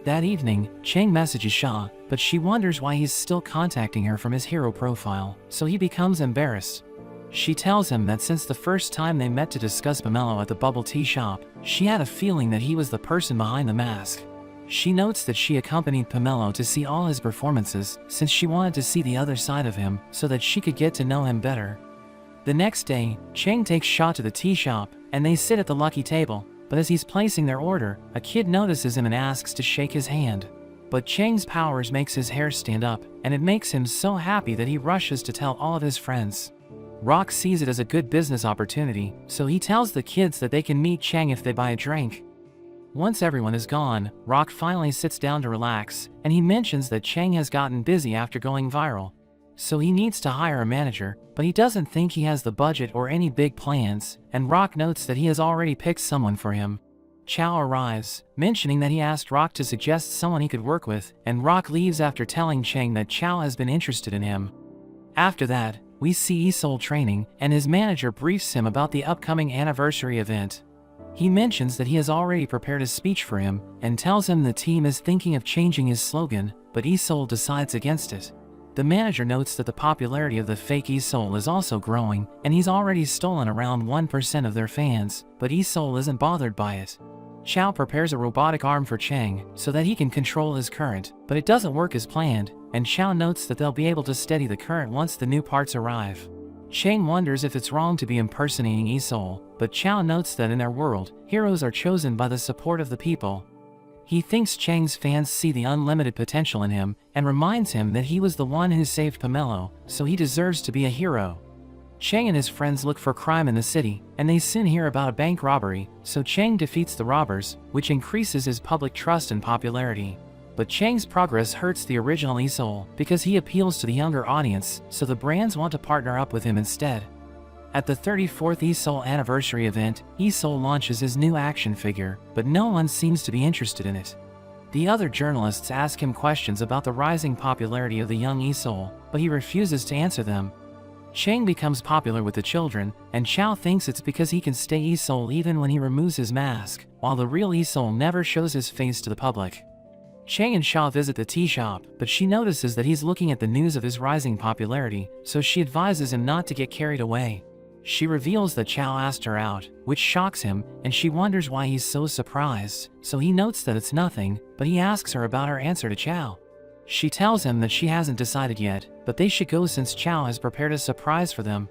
That evening, Chang messages Sha, but she wonders why he's still contacting her from his hero profile, so he becomes embarrassed. She tells him that since the first time they met to discuss Pomelo at the bubble tea shop, she had a feeling that he was the person behind the mask. She notes that she accompanied Pomelo to see all his performances since she wanted to see the other side of him so that she could get to know him better. The next day, Chang takes Shaw to the tea shop, and they sit at the lucky table, but as he's placing their order, a kid notices him and asks to shake his hand. But Chang's powers makes his hair stand up, and it makes him so happy that he rushes to tell all of his friends. Rock sees it as a good business opportunity, so he tells the kids that they can meet Chang if they buy a drink. Once everyone is gone, Rock finally sits down to relax, and he mentions that Chang has gotten busy after going viral. So he needs to hire a manager, but he doesn't think he has the budget or any big plans, and Rock notes that he has already picked someone for him. Chow arrives, mentioning that he asked Rock to suggest someone he could work with, and Rock leaves after telling Chang that Chow has been interested in him. After that, we see Isol training, and his manager briefs him about the upcoming anniversary event. He mentions that he has already prepared a speech for him, and tells him the team is thinking of changing his slogan, but Isol decides against it. The manager notes that the popularity of the fake Isol is also growing, and he's already stolen around 1% of their fans, but Isol isn't bothered by it. Chow prepares a robotic arm for Chang so that he can control his current, but it doesn't work as planned, and Chow notes that they'll be able to steady the current once the new parts arrive. Chang wonders if it's wrong to be impersonating Isol, but Chow notes that in their world, heroes are chosen by the support of the people. He thinks Chang's fans see the unlimited potential in him, and reminds him that he was the one who saved Pomelo, so he deserves to be a hero. Chang and his friends look for crime in the city, and they soon hear about a bank robbery, so Chang defeats the robbers, which increases his public trust and popularity. But Chang's progress hurts the original Isol, because he appeals to the younger audience, so the brands want to partner up with him instead. At the 34th Isol anniversary event, Isol launches his new action figure, but no one seems to be interested in it. The other journalists ask him questions about the rising popularity of the young Isol, but he refuses to answer them. Chang becomes popular with the children, and Chow thinks it's because he can stay Isol even when he removes his mask, while the real Isol never shows his face to the public. Chang and Shaw visit the tea shop, but she notices that he's looking at the news of his rising popularity, so she advises him not to get carried away. She reveals that Chow asked her out, which shocks him, and she wonders why he's so surprised, so he notes that it's nothing, but he asks her about her answer to Chow. She tells him that she hasn't decided yet, but they should go since Chow has prepared a surprise for them.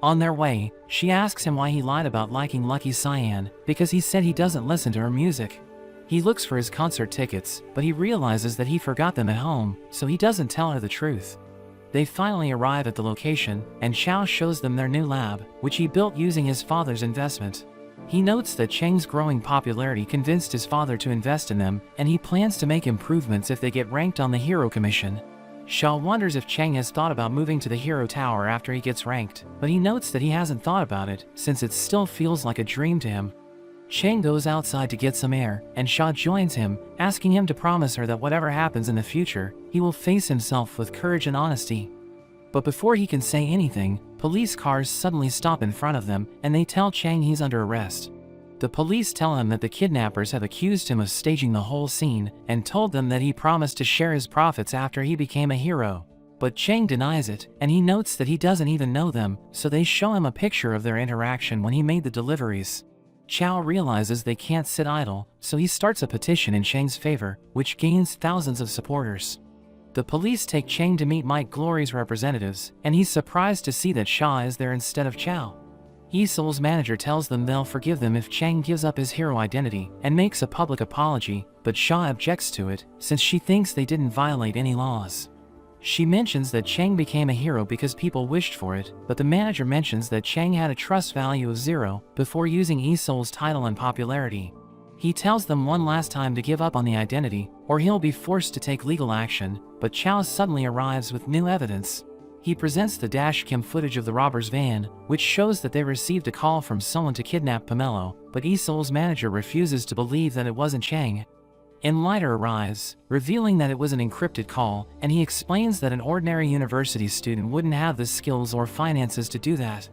On their way, she asks him why he lied about liking Lucky Cyan, because he said he doesn't listen to her music. He looks for his concert tickets, but he realizes that he forgot them at home, so he doesn't tell her the truth. They finally arrive at the location, and Chow shows them their new lab, which he built using his father's investment. He notes that Chang's growing popularity convinced his father to invest in them, and he plans to make improvements if they get ranked on the Hero Commission. Shaw wonders if Chang has thought about moving to the Hero Tower after he gets ranked, but he notes that he hasn't thought about it, since it still feels like a dream to him. Chang goes outside to get some air, and Shaw joins him, asking him to promise her that whatever happens in the future, he will face himself with courage and honesty. But before he can say anything, police cars suddenly stop in front of them, and they tell Chang he's under arrest. The police tell him that the kidnappers have accused him of staging the whole scene, and told them that he promised to share his profits after he became a hero. But Chang denies it, and he notes that he doesn't even know them, so they show him a picture of their interaction when he made the deliveries. Chow realizes they can't sit idle, so he starts a petition in Chang's favor, which gains thousands of supporters. The police take Chang to meet Mike Glory's representatives, and he's surprised to see that Shaw is there instead of Chow. Isol's manager tells them they'll forgive them if Chang gives up his hero identity and makes a public apology, but Shaw objects to it, since she thinks they didn't violate any laws. She mentions that Chang became a hero because people wished for it, but the manager mentions that Chang had a trust value of 0 before using Isol's title and popularity. He tells them one last time to give up on the identity, or he'll be forced to take legal action, but Chow suddenly arrives with new evidence. He presents the dashcam footage of the robbers' van, which shows that they received a call from someone to kidnap Pomelo, but Isol's manager refuses to believe that it wasn't Chang. Enlighter arrives, revealing that it was an encrypted call, and he explains that an ordinary university student wouldn't have the skills or finances to do that.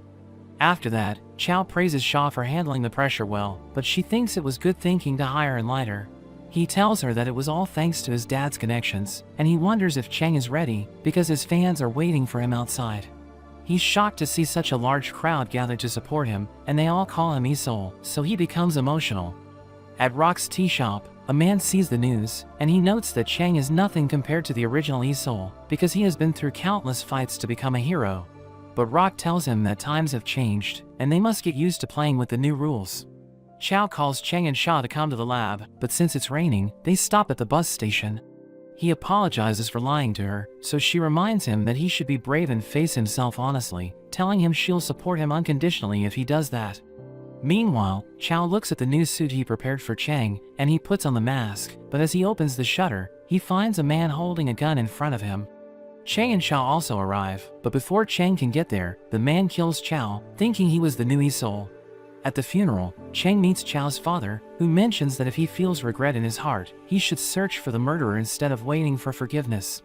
After that, Chow praises Shaw for handling the pressure well, but she thinks it was good thinking to hire Enlighter. He tells her that it was all thanks to his dad's connections, and he wonders if Chang is ready, because his fans are waiting for him outside. He's shocked to see such a large crowd gathered to support him, and they all call him Isol, so he becomes emotional. At Rock's tea shop, a man sees the news, and he notes that Chang is nothing compared to the original Isol, because he has been through countless fights to become a hero. But Rock tells him that times have changed, and they must get used to playing with the new rules. Chow calls Chang and Shaw to come to the lab, but since it's raining, they stop at the bus station. He apologizes for lying to her, so she reminds him that he should be brave and face himself honestly, telling him she'll support him unconditionally if he does that. Meanwhile, Chow looks at the new suit he prepared for Chang, and he puts on the mask, but as he opens the shutter, he finds a man holding a gun in front of him. Chang and Shaw also arrive, but before Chang can get there, the man kills Chow, thinking he was the new Yi-Sol. At the funeral, Chang meets Chow's father, who mentions that if he feels regret in his heart, he should search for the murderer instead of waiting for forgiveness.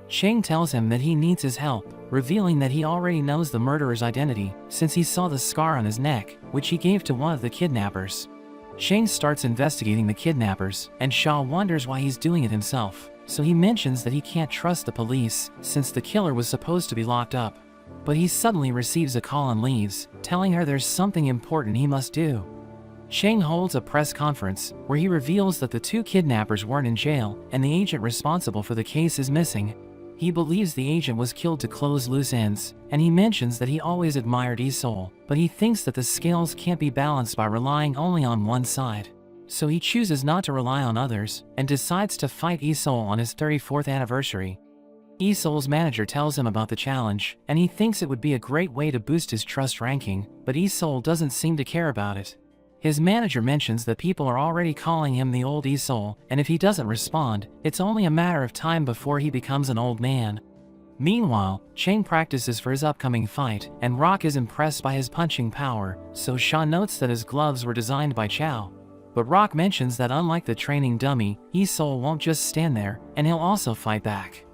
Chang tells him that he needs his help, revealing that he already knows the murderer's identity, since he saw the scar on his neck, which he gave to one of the kidnappers. Chang starts investigating the kidnappers, and Shaw wonders why he's doing it himself, so he mentions that he can't trust the police, since the killer was supposed to be locked up. But he suddenly receives a call and leaves, telling her there's something important he must do. Chang holds a press conference, where he reveals that the two kidnappers weren't in jail, and the agent responsible for the case is missing. He believes the agent was killed to close loose ends, and he mentions that he always admired Yi-Sol, but he thinks that the scales can't be balanced by relying only on one side. So he chooses not to rely on others, and decides to fight Yi-Sol on his 34th anniversary. Yi-Sol's manager tells him about the challenge, and he thinks it would be a great way to boost his trust ranking, but Yi-Sol doesn't seem to care about it. His manager mentions that people are already calling him the old Yi-Sol, and if he doesn't respond, it's only a matter of time before he becomes an old man. Meanwhile, Chang practices for his upcoming fight, and Rock is impressed by his punching power, so Shaw notes that his gloves were designed by Chow. But Rock mentions that unlike the training dummy, Yi-Sol won't just stand there, and he'll also fight back.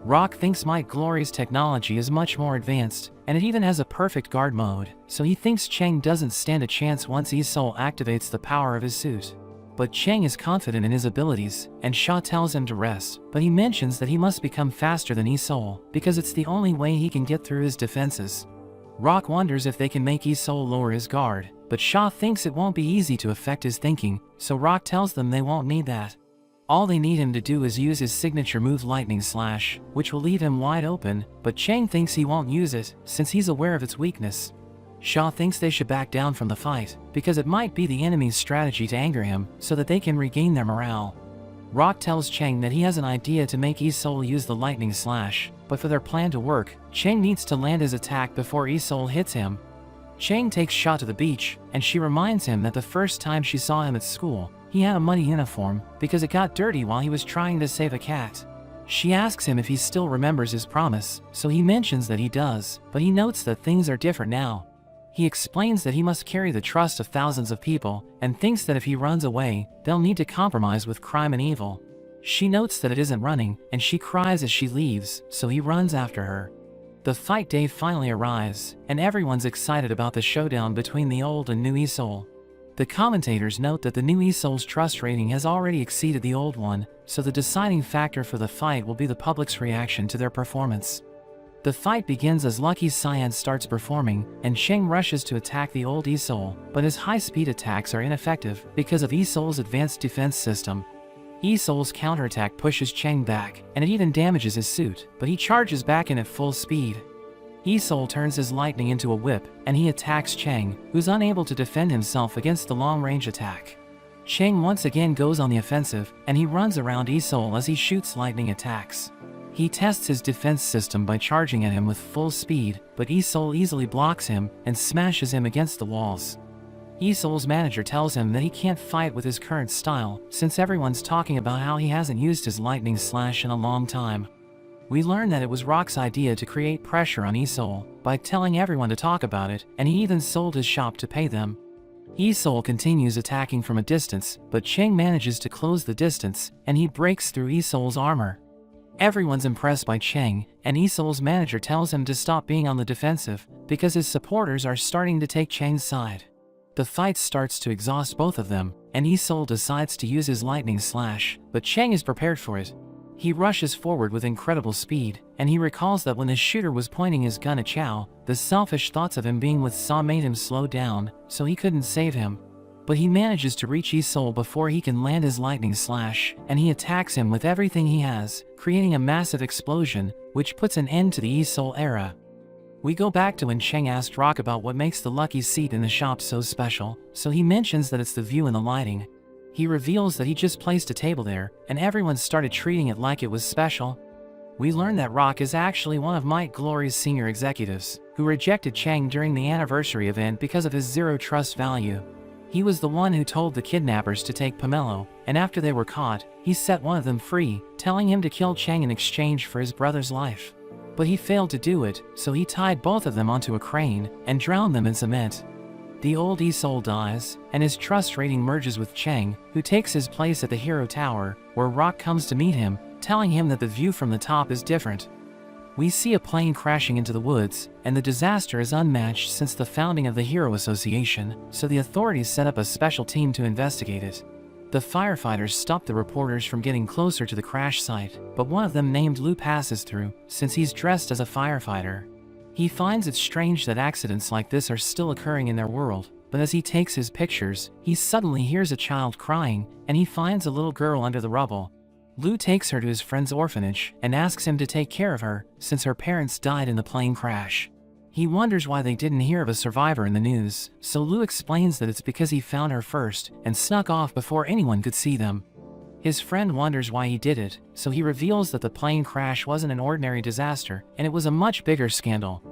Rock thinks Might Glory's technology is much more advanced, and it even has a perfect guard mode, so he thinks Chang doesn't stand a chance once Yi-Sol activates the power of his suit. But Chang is confident in his abilities, and Shaw tells him to rest, but he mentions that he must become faster than Yi-Sol, because it's the only way he can get through his defenses. Rock wonders if they can make Yi-Sol lower his guard, but Shaw thinks it won't be easy to affect his thinking, so Rock tells them they won't need that. All they need him to do is use his signature move Lightning Slash, which will leave him wide open, but Chang thinks he won't use it, since he's aware of its weakness. Shaw thinks they should back down from the fight, because it might be the enemy's strategy to anger him, so that they can regain their morale. Rock tells Chang that he has an idea to make Yi-Sol use the Lightning Slash, but for their plan to work, Chang needs to land his attack before Yi-Sol hits him. Chang takes Shaw to the beach, and she reminds him that the first time she saw him at school, he had a muddy uniform, because it got dirty while he was trying to save a cat. She asks him if he still remembers his promise, so he mentions that he does, but he notes that things are different now. He explains that he must carry the trust of thousands of people, and thinks that if he runs away, they'll need to compromise with crime and evil. She notes that it isn't running, and she cries as she leaves, so he runs after her. The fight day finally arrives, and everyone's excited about the showdown between the old and new Yi-Sol. The commentators note that the new Yi-Sol's trust rating has already exceeded the old one, so the deciding factor for the fight will be the public's reaction to their performance. The fight begins as Lucky Cyan starts performing, and Chang rushes to attack the old Yi-Sol, but his high-speed attacks are ineffective because of Yi-Sol's advanced defense system. Yi-Sol's counterattack pushes Chang back, and it even damages his suit, but he charges back in at full speed. Yi-Sol turns his lightning into a whip, and he attacks Chang, who's unable to defend himself against the long-range attack. Chang once again goes on the offensive, and he runs around Yi-Sol as he shoots lightning attacks. He tests his defense system by charging at him with full speed, but Yi-Sol easily blocks him and smashes him against the walls. Yi-Sol's manager tells him that he can't fight with his current style, since everyone's talking about how he hasn't used his Lightning Slash in a long time. We learn that it was Rock's idea to create pressure on Yi-Sol by telling everyone to talk about it, and he even sold his shop to pay them. Yi-Sol continues attacking from a distance, but Chang manages to close the distance, and he breaks through Yi-Sol's armor. Everyone's impressed by Chang, and Yi-Sol's manager tells him to stop being on the defensive, because his supporters are starting to take Chang's side. The fight starts to exhaust both of them, and Yi-Sol decides to use his Lightning Slash, but Chang is prepared for it. He rushes forward with incredible speed, and he recalls that when the shooter was pointing his gun at Chow, the selfish thoughts of him being with Saw made him slow down, so he couldn't save him. But he manages to reach Yi-Sol before he can land his Lightning Slash, and he attacks him with everything he has, creating a massive explosion, which puts an end to the Yi-Sol era. We go back to when Cheng asked Rock about what makes the lucky seat in the shop so special, so he mentions that it's the view and the lighting. He reveals that he just placed a table there, and everyone started treating it like it was special. We learn that Rock is actually one of Might Glory's senior executives, who rejected Cheng during the anniversary event because of his zero trust value. He was the one who told the kidnappers to take Pomelo, and after they were caught, he set one of them free, telling him to kill Cheng in exchange for his brother's life. But he failed to do it, so he tied both of them onto a crane and drowned them in cement. The old Isol dies, and his trust rating merges with Cheng, who takes his place at the Hero Tower, where Rock comes to meet him, telling him that the view from the top is different. We see a plane crashing into the woods, and the disaster is unmatched since the founding of the Hero Association, so the authorities set up a special team to investigate it. The firefighters stop the reporters from getting closer to the crash site, but one of them named Lou passes through, since he's dressed as a firefighter. He finds it strange that accidents like this are still occurring in their world, but as he takes his pictures, he suddenly hears a child crying, and he finds a little girl under the rubble. Lou takes her to his friend's orphanage and asks him to take care of her, since her parents died in the plane crash. He wonders why they didn't hear of a survivor in the news, so Lou explains that it's because he found her first and snuck off before anyone could see them. His friend wonders why he did it, so he reveals that the plane crash wasn't an ordinary disaster, and it was a much bigger scandal.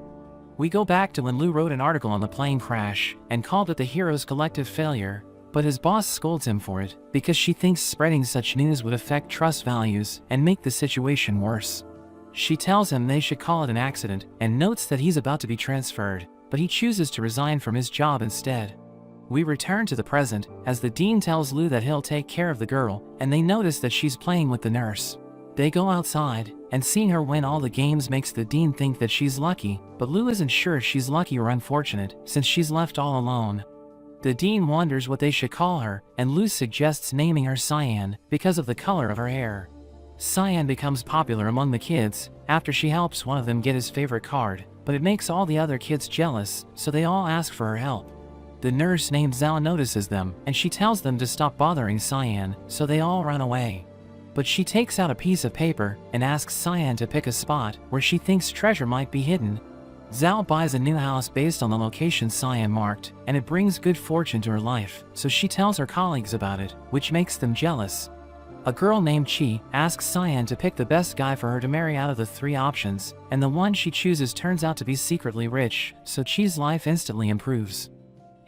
We go back to when Lou wrote an article on the plane crash and called it the Hero's collective failure, but his boss scolds him for it because she thinks spreading such news would affect trust values and make the situation worse. She tells him they should call it an accident and notes that he's about to be transferred, but he chooses to resign from his job instead. We return to the present as the dean tells Lou that he'll take care of the girl, and they notice that she's playing with the nurse. They go outside, and seeing her win all the games makes the dean think that she's lucky, but Lou isn't sure if she's lucky or unfortunate since she's left all alone. The dean wonders what they should call her, and Lou suggests naming her Cyan because of the color of her hair. Cyan becomes popular among the kids after she helps one of them get his favorite card, but it makes all the other kids jealous, so they all ask for her help. The nurse named Zhao notices them, and she tells them to stop bothering Cyan, so they all run away. But she takes out a piece of paper and asks Cyan to pick a spot where she thinks treasure might be hidden. Zhao buys a new house based on the location Cyan marked, and it brings good fortune to her life, so she tells her colleagues about it, which makes them jealous. A girl named Chi asks Cyan to pick the best guy for her to marry out of the 3 options, and the one she chooses turns out to be secretly rich, so Chi's life instantly improves.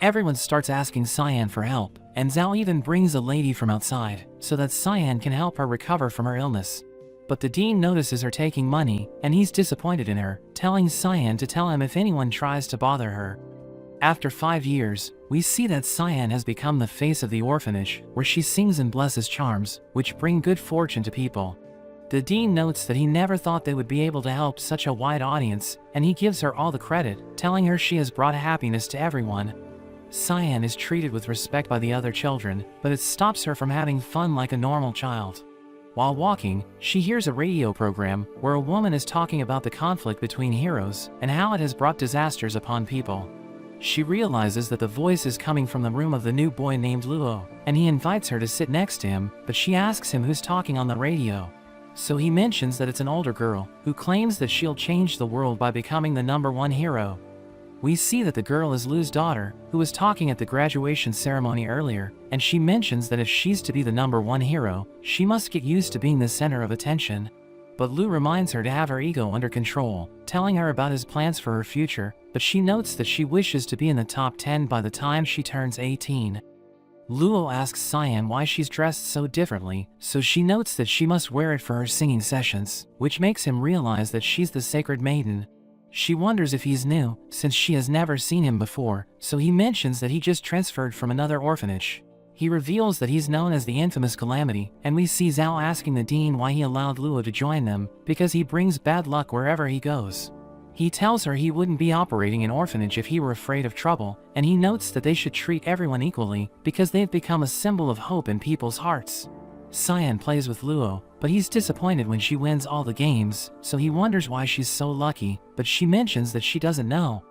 Everyone starts asking Cyan for help, and Zhao even brings a lady from outside, so that Cyan can help her recover from her illness. But the dean notices her taking money, and he's disappointed in her, telling Cyan to tell him if anyone tries to bother her. After 5 years, we see that Cyan has become the face of the orphanage, where she sings and blesses charms, which bring good fortune to people. The dean notes that he never thought they would be able to help such a wide audience, and he gives her all the credit, telling her she has brought happiness to everyone. Cyan is treated with respect by the other children, but it stops her from having fun like a normal child. While walking, she hears a radio program where a woman is talking about the conflict between heroes and how it has brought disasters upon people. She realizes that the voice is coming from the room of the new boy named Luo, and he invites her to sit next to him, but she asks him who's talking on the radio. So he mentions that it's an older girl, who claims that she'll change the world by becoming the #1 hero. We see that the girl is Lu's daughter, who was talking at the graduation ceremony earlier, and she mentions that if she's to be the #1 hero, she must get used to being the center of attention. But Lu reminds her to have her ego under control, telling her about his plans for her future, but she notes that she wishes to be in the top 10 by the time she turns 18. Luo asks Cyan why she's dressed so differently, so she notes that she must wear it for her singing sessions, which makes him realize that she's the Sacred Maiden. She wonders if he's new, since she has never seen him before, so he mentions that he just transferred from another orphanage. He reveals that he's known as the infamous Calamity, and we see Zhao asking the dean why he allowed Luo to join them, because he brings bad luck wherever he goes. He tells her he wouldn't be operating an orphanage if he were afraid of trouble, and he notes that they should treat everyone equally, because they've become a symbol of hope in people's hearts. Cyan plays with Luo, but he's disappointed when she wins all the games, so he wonders why she's so lucky, but she mentions that she doesn't know.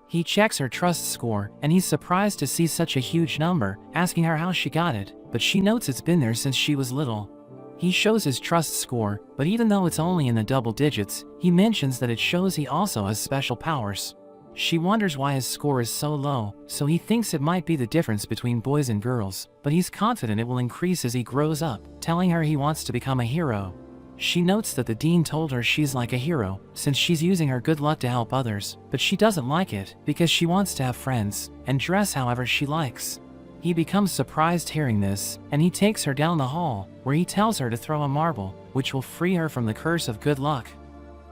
He checks her trust score, and he's surprised to see such a huge number, asking her how she got it, but she notes it's been there since she was little. He shows his trust score, but even though it's only in the double digits, he mentions that it shows he also has special powers. She wonders why his score is so low, so he thinks it might be the difference between boys and girls, but he's confident it will increase as he grows up, telling her he wants to become a hero. She notes that the dean told her she's like a hero, since she's using her good luck to help others, but she doesn't like it, because she wants to have friends, and dress however she likes. He becomes surprised hearing this, and he takes her down the hall, where he tells her to throw a marble, which will free her from the curse of good luck.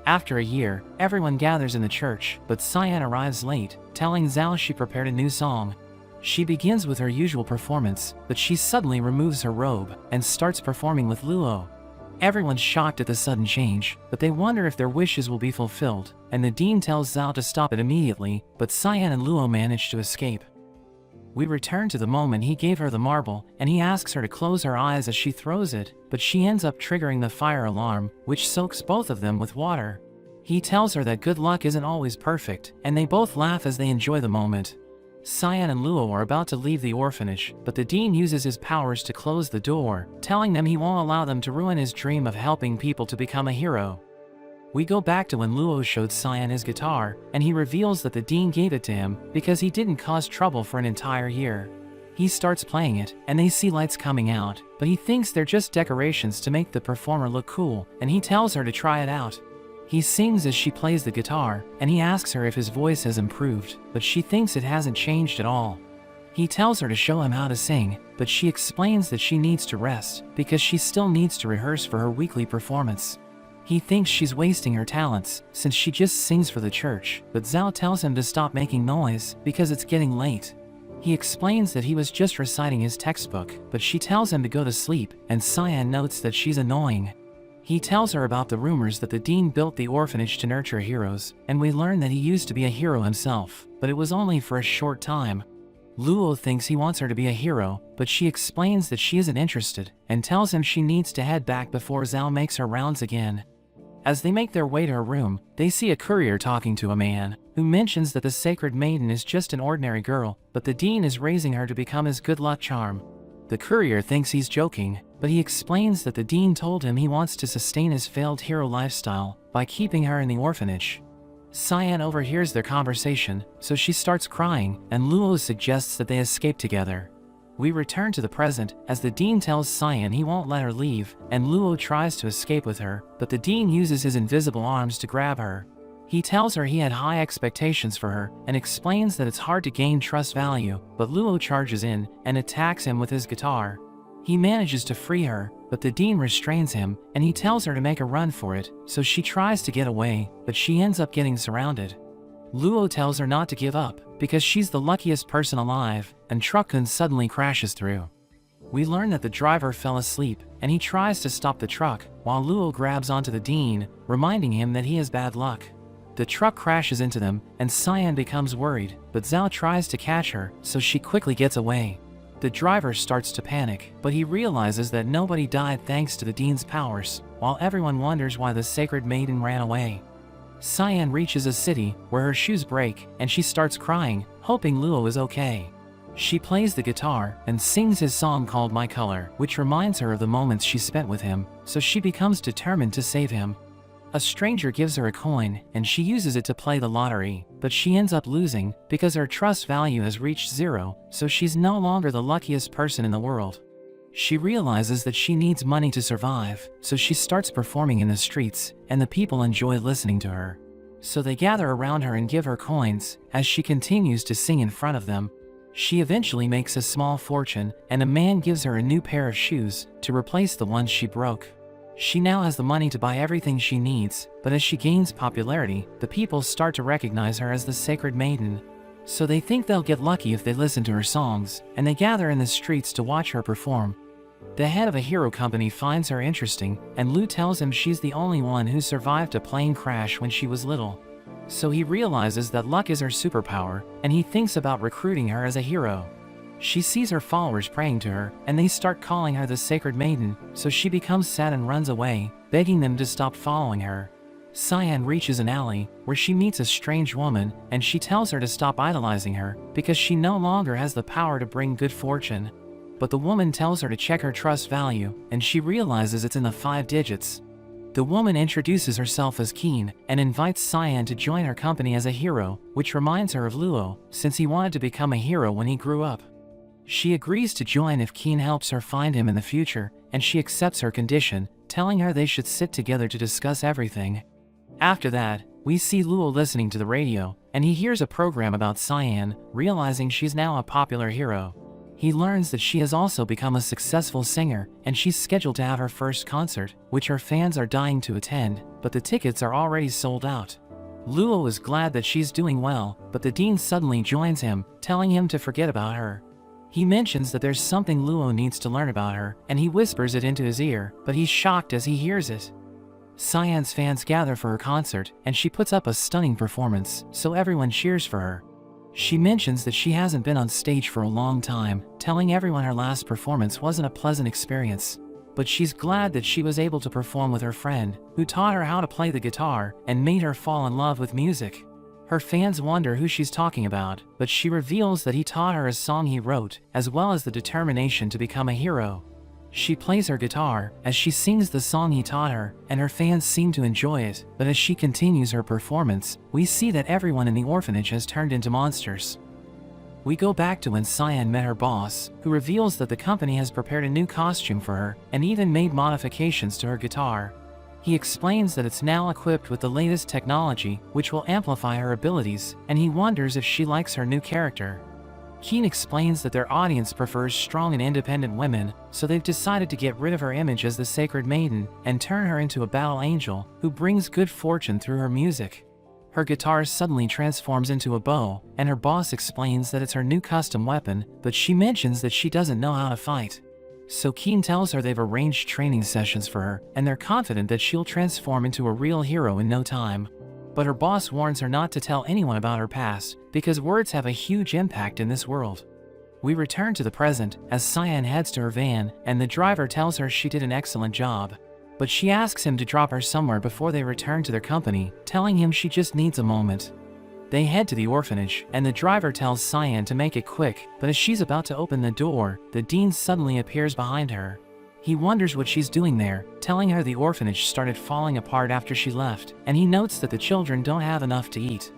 After a year, everyone gathers in the church, but Cyan arrives late, telling Zhao she prepared a new song. She begins with her usual performance, but she suddenly removes her robe, and starts performing with Luo. Everyone's shocked at the sudden change, but they wonder if their wishes will be fulfilled, and the dean tells Zhao to stop it immediately, but Cyan and Luo manage to escape. We return to the moment he gave her the marble, and he asks her to close her eyes as she throws it, but she ends up triggering the fire alarm, which soaks both of them with water. He tells her that good luck isn't always perfect, and they both laugh as they enjoy the moment. Cyan and Luo are about to leave the orphanage, but the dean uses his powers to close the door, telling them he won't allow them to ruin his dream of helping people to become a hero. We go back to when Luo showed Cyan his guitar, and he reveals that the dean gave it to him because he didn't cause trouble for an entire year. He starts playing it, and they see lights coming out, but he thinks they're just decorations to make the performer look cool, and he tells her to try it out. He sings as she plays the guitar, and he asks her if his voice has improved, but she thinks it hasn't changed at all. He tells her to show him how to sing, but she explains that she needs to rest, because she still needs to rehearse for her weekly performance. He thinks she's wasting her talents, since she just sings for the church, but Zhao tells him to stop making noise, because it's getting late. He explains that he was just reciting his textbook, but she tells him to go to sleep, and Cyan notes that she's annoying. He tells her about the rumors that the dean built the orphanage to nurture heroes, and we learn that he used to be a hero himself, but it was only for a short time. Luo thinks he wants her to be a hero, but she explains that she isn't interested, and tells him she needs to head back before Zhao makes her rounds again. As they make their way to her room, they see a courier talking to a man, who mentions that the Sacred Maiden is just an ordinary girl, but the dean is raising her to become his good luck charm. The courier thinks he's joking, but he explains that the dean told him he wants to sustain his failed hero lifestyle by keeping her in the orphanage. Cyan overhears their conversation, so she starts crying, and Luo suggests that they escape together. We return to the present, as the dean tells Cyan he won't let her leave, and Luo tries to escape with her, but the dean uses his invisible arms to grab her. He tells her he had high expectations for her, and explains that it's hard to gain trust value, but Luo charges in, and attacks him with his guitar. He manages to free her, but the dean restrains him, and he tells her to make a run for it, so she tries to get away, but she ends up getting surrounded. Luo tells her not to give up, because she's the luckiest person alive, and Truckun suddenly crashes through. We learn that the driver fell asleep, and he tries to stop the truck, while Luo grabs onto the dean, reminding him that he has bad luck. The truck crashes into them, and Cyan becomes worried, but Zhao tries to catch her, so she quickly gets away. The driver starts to panic, but he realizes that nobody died thanks to the dean's powers, while everyone wonders why the Sacred Maiden ran away. Cyan reaches a city, where her shoes break, and she starts crying, hoping Luo is okay. She plays the guitar, and sings his song called My Color, which reminds her of the moments she spent with him, so she becomes determined to save him. A stranger gives her a coin, and she uses it to play the lottery, but she ends up losing, because her trust value has reached 0, so she's no longer the luckiest person in the world. She realizes that she needs money to survive, so she starts performing in the streets, and the people enjoy listening to her. So they gather around her and give her coins, as she continues to sing in front of them. She eventually makes a small fortune, and a man gives her a new pair of shoes, to replace the ones she broke. She now has the money to buy everything she needs, but as she gains popularity, the people start to recognize her as the Sacred Maiden. So they think they'll get lucky if they listen to her songs, and they gather in the streets to watch her perform. The head of a hero company finds her interesting, and Lu tells him she's the only one who survived a plane crash when she was little. So he realizes that luck is her superpower, and he thinks about recruiting her as a hero. She sees her followers praying to her, and they start calling her the Sacred Maiden, so she becomes sad and runs away, begging them to stop following her. Cyan reaches an alley, where she meets a strange woman, and she tells her to stop idolizing her, because she no longer has the power to bring good fortune. but the woman tells her to check her trust value, and she realizes it's in the 5 digits. The woman introduces herself as Keen and invites Cyan to join her company as a hero, which reminds her of Luo, since he wanted to become a hero when he grew up. She agrees to join if Keen helps her find him in the future, and she accepts her condition, telling her they should sit together to discuss everything. After that, we see Luo listening to the radio, and he hears a program about Cyan, realizing she's now a popular hero. He learns that she has also become a successful singer, and she's scheduled to have her first concert, which her fans are dying to attend, but the tickets are already sold out. Luo is glad that she's doing well, but the dean suddenly joins him, telling him to forget about her. He mentions that there's something Luo needs to learn about her, and he whispers it into his ear, but he's shocked as he hears it. Cyan's fans gather for her concert, and she puts up a stunning performance, so everyone cheers for her. She mentions that she hasn't been on stage for a long time, telling everyone her last performance wasn't a pleasant experience. But she's glad that she was able to perform with her friend, who taught her how to play the guitar and made her fall in love with music. Her fans wonder who she's talking about, but she reveals that he taught her a song he wrote, as well as the determination to become a hero. She plays her guitar as she sings the song he taught her, and her fans seem to enjoy it, but as she continues her performance, we see that everyone in the orphanage has turned into monsters. We go back to when Cyan met her boss, who reveals that the company has prepared a new costume for her, and even made modifications to her guitar. He explains that it's now equipped with the latest technology, which will amplify her abilities, and he wonders if she likes her new character. Keen explains that their audience prefers strong and independent women, so they've decided to get rid of her image as the sacred maiden and turn her into a battle angel who brings good fortune through her music. Her guitar suddenly transforms into a bow, and her boss explains that it's her new custom weapon, but she mentions that she doesn't know how to fight. So Keen tells her they've arranged training sessions for her, and they're confident that she'll transform into a real hero in no time. But her boss warns her not to tell anyone about her past, because words have a huge impact in this world. We return to the present, as Cyan heads to her van, and the driver tells her she did an excellent job. But she asks him to drop her somewhere before they return to their company, telling him she just needs a moment. They head to the orphanage, and the driver tells Cyan to make it quick, but as she's about to open the door, the dean suddenly appears behind her. He wonders what she's doing there, telling her the orphanage started falling apart after she left, and he notes that the children don't have enough to eat.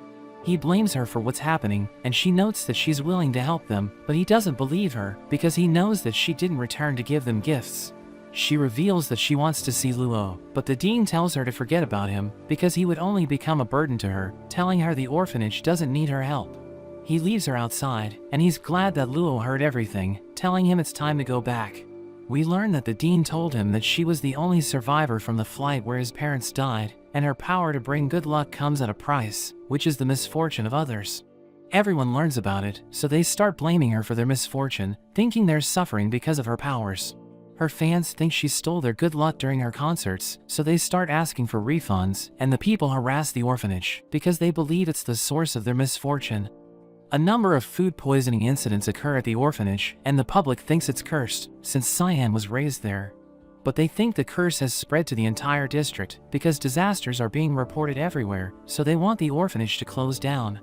He blames her for what's happening, and she notes that she's willing to help them, but he doesn't believe her, because he knows that she didn't return to give them gifts. She reveals that she wants to see Luo, but the dean tells her to forget about him, because he would only become a burden to her, telling her the orphanage doesn't need her help. He leaves her outside, and he's glad that Luo heard everything, telling him it's time to go back. We learn that the dean told him that she was the only survivor from the flight where his parents died, and her power to bring good luck comes at a price, which is the misfortune of others. Everyone learns about it, so they start blaming her for their misfortune, thinking they're suffering because of her powers. Her fans think she stole their good luck during her concerts, so they start asking for refunds, and the people harass the orphanage, because they believe it's the source of their misfortune. A number of food poisoning incidents occur at the orphanage, and the public thinks it's cursed, since Cyan was raised there. But they think the curse has spread to the entire district, because disasters are being reported everywhere, so they want the orphanage to close down.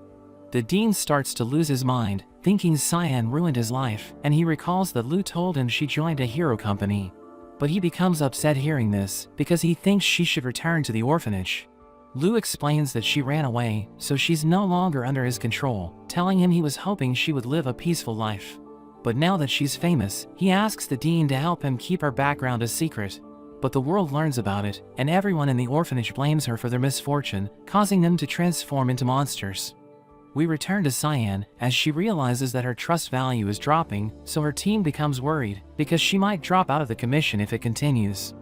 The dean starts to lose his mind, thinking Cyan ruined his life, and he recalls that Lu told him she joined a hero company. But he becomes upset hearing this, because he thinks she should return to the orphanage. Lu explains that she ran away, so she's no longer under his control, telling him he was hoping she would live a peaceful life. But now that she's famous, he asks the dean to help him keep her background a secret. But the world learns about it, and everyone in the orphanage blames her for their misfortune, causing them to transform into monsters. We return to Cyan, as she realizes that her trust value is dropping, so her team becomes worried, because she might drop out of the commission if it continues.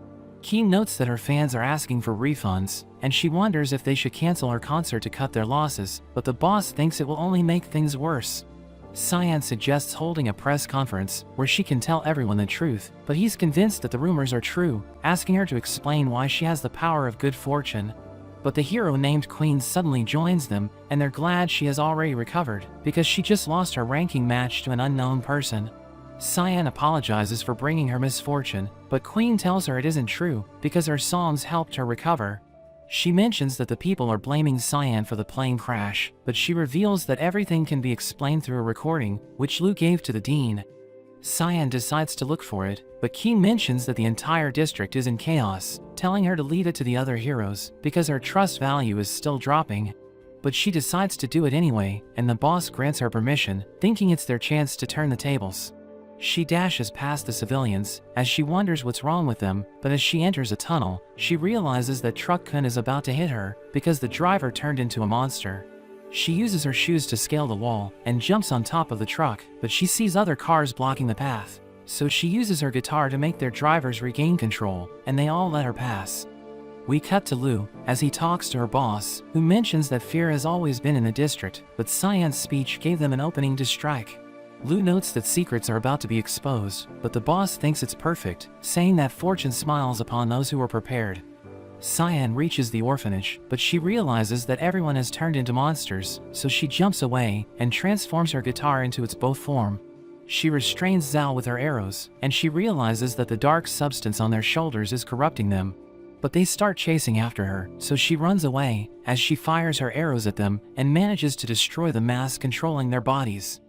Keen notes that her fans are asking for refunds, and she wonders if they should cancel her concert to cut their losses, but the boss thinks it will only make things worse. Cyan suggests holding a press conference, where she can tell everyone the truth, but he's convinced that the rumors are true, asking her to explain why she has the power of good fortune. But the hero named Queen suddenly joins them, and they're glad she has already recovered, because she just lost her ranking match to an unknown person. Cyan apologizes for bringing her misfortune, but Queen tells her it isn't true, because her songs helped her recover. She mentions that the people are blaming Cyan for the plane crash, but she reveals that everything can be explained through a recording, which Lu gave to the dean. Cyan decides to look for it, but Keen mentions that the entire district is in chaos, telling her to leave it to the other heroes because her trust value is still dropping. But she decides to do it anyway, and the boss grants her permission, thinking it's their chance to turn the tables. She dashes past the civilians, as she wonders what's wrong with them, but as she enters a tunnel, she realizes that Truck-kun is about to hit her, because the driver turned into a monster. She uses her shoes to scale the wall, and jumps on top of the truck, but she sees other cars blocking the path. So she uses her guitar to make their drivers regain control, and they all let her pass. We cut to Lu, as he talks to her boss, who mentions that fear has always been in the district, but Cyan's speech gave them an opening to strike. Lu notes that secrets are about to be exposed, but the boss thinks it's perfect, saying that fortune smiles upon those who are prepared. Cyan reaches the orphanage, but she realizes that everyone has turned into monsters, so she jumps away and transforms her guitar into its bow form. She restrains Zhao with her arrows, and she realizes that the dark substance on their shoulders is corrupting them. But they start chasing after her, so she runs away, as she fires her arrows at them and manages to destroy the mask controlling their bodies.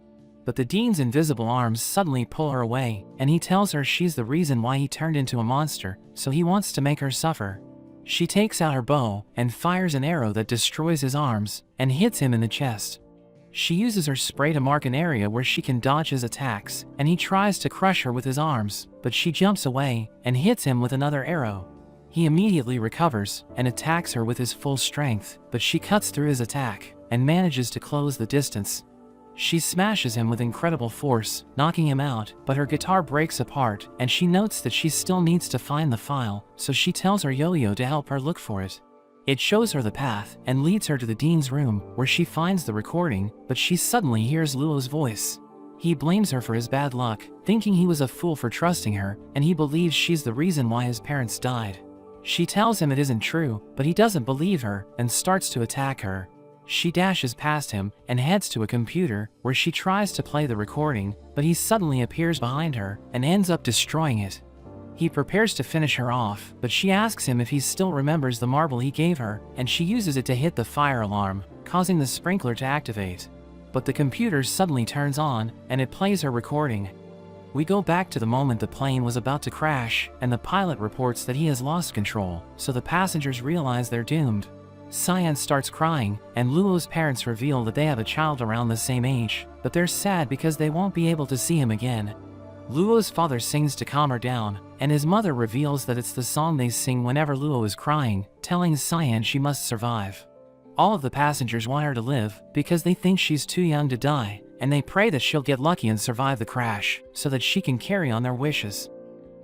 But the Dean's invisible arms suddenly pull her away, and he tells her she's the reason why he turned into a monster, so he wants to make her suffer. She takes out her bow and fires an arrow that destroys his arms and hits him in the chest. She uses her spray to mark an area where she can dodge his attacks, and he tries to crush her with his arms, but she jumps away and hits him with another arrow. He immediately recovers and attacks her with his full strength, but she cuts through his attack and manages to close the distance. She smashes him with incredible force, knocking him out, but her guitar breaks apart, and she notes that she still needs to find the file, so she tells her yo-yo to help her look for it. It shows her the path and leads her to the Dean's room, where she finds the recording, but she suddenly hears Luo's voice. He blames her for his bad luck, thinking he was a fool for trusting her, and he believes she's the reason why his parents died. She tells him it isn't true, but he doesn't believe her and starts to attack her. She dashes past him and heads to a computer where she tries to play the recording, but he suddenly appears behind her and ends up destroying it. He prepares to finish her off, but she asks him if he still remembers the marble he gave her, and she uses it to hit the fire alarm, causing the sprinkler to activate. But the computer suddenly turns on, and it plays her recording. We go back to the moment the plane was about to crash, and the pilot reports that he has lost control, so the passengers realize they're doomed. Cyan starts crying, and Luo's parents reveal that they have a child around the same age, but they're sad because they won't be able to see him again. Luo's father sings to calm her down, and his mother reveals that it's the song they sing whenever Luo is crying, telling Cyan she must survive. All of the passengers want her to live, because they think she's too young to die, and they pray that she'll get lucky and survive the crash, so that she can carry on their wishes.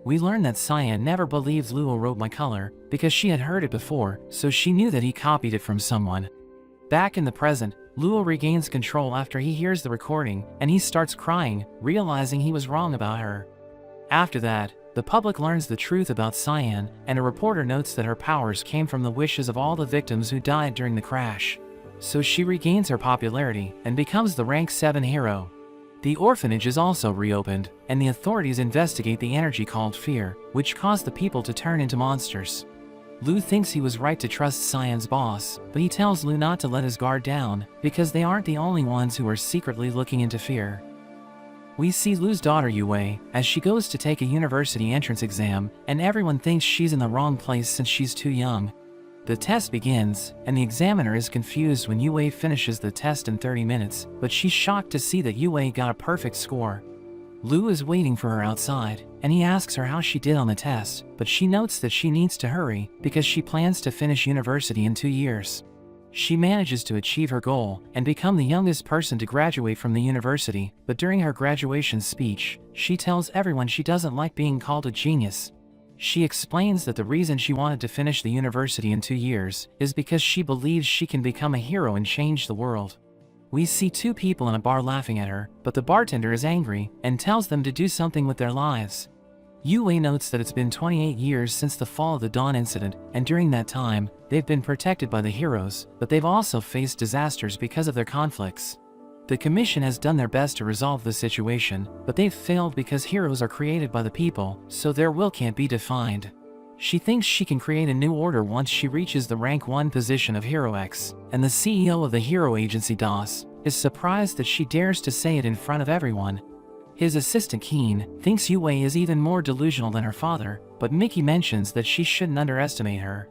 We learn that Cyan never believed Luo wrote My Color, because she had heard it before, so she knew that he copied it from someone. Back in the present, Luo regains control after he hears the recording, and he starts crying, realizing he was wrong about her. After that, the public learns the truth about Cyan, and a reporter notes that her powers came from the wishes of all the victims who died during the crash. So she regains her popularity and becomes the rank 7 hero. The orphanage is also reopened, and the authorities investigate the energy called fear, which caused the people to turn into monsters. Lu thinks he was right to trust Cyan's boss, but he tells Lu not to let his guard down, because they aren't the only ones who are secretly looking into fear. We see Lu's daughter Yue, as she goes to take a university entrance exam, and everyone thinks she's in the wrong place since she's too young. The test begins, and the examiner is confused when Yue finishes the test in 30 minutes, but she's shocked to see that Yue got a perfect score. Lu is waiting for her outside, and he asks her how she did on the test, but she notes that she needs to hurry because she plans to finish university in 2 years. She manages to achieve her goal and become the youngest person to graduate from the university, but during her graduation speech, she tells everyone she doesn't like being called a genius. She explains that the reason she wanted to finish the university in 2 years is because she believes she can become a hero and change the world. We see 2 people in a bar laughing at her, but the bartender is angry and tells them to do something with their lives. Yue notes that it's been 28 years since the Fall of the Dawn incident, and during that time, they've been protected by the heroes, but they've also faced disasters because of their conflicts. The Commission has done their best to resolve the situation, but they've failed because heroes are created by the people, so their will can't be defined. She thinks she can create a new order once she reaches the rank 1 position of Hero X, and the CEO of the hero agency DOS is surprised that she dares to say it in front of everyone. His assistant Keen thinks Yue is even more delusional than her father, but Mickey mentions that she shouldn't underestimate her.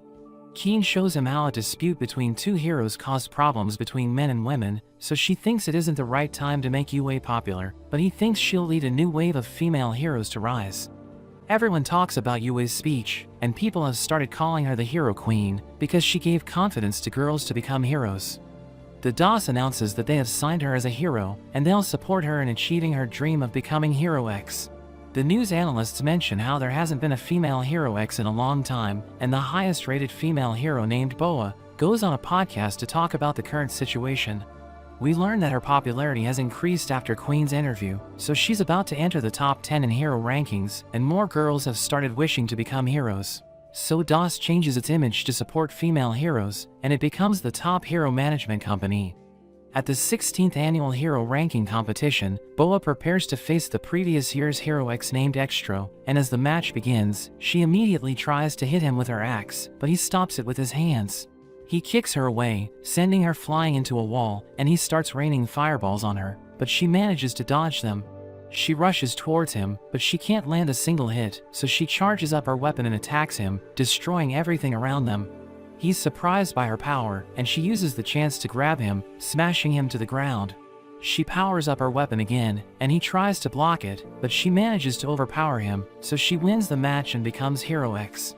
Keen shows him how a dispute between two heroes caused problems between men and women, so she thinks it isn't the right time to make Yue popular, but he thinks she'll lead a new wave of female heroes to rise. Everyone talks about Yue's speech, and people have started calling her the Hero Queen because she gave confidence to girls to become heroes. The DOS announces that they have signed her as a hero, and they'll support her in achieving her dream of becoming Hero X. The news analysts mention how there hasn't been a female Hero X in a long time, and the highest rated female hero named Boa goes on a podcast to talk about the current situation. We learn that her popularity has increased after Queen's interview, so she's about to enter the top 10 in hero rankings, and more girls have started wishing to become heroes. So DOS changes its image to support female heroes, and it becomes the top hero management company. At the 16th annual hero ranking competition, Boa prepares to face the previous year's Hero X named Extro, and as the match begins, she immediately tries to hit him with her axe, but he stops it with his hands. He kicks her away, sending her flying into a wall, and he starts raining fireballs on her, but she manages to dodge them. She rushes towards him, but she can't land a single hit, so she charges up her weapon and attacks him, destroying everything around them. He's surprised by her power, and she uses the chance to grab him, smashing him to the ground. She powers up her weapon again, and he tries to block it, but she manages to overpower him, so she wins the match and becomes Hero X.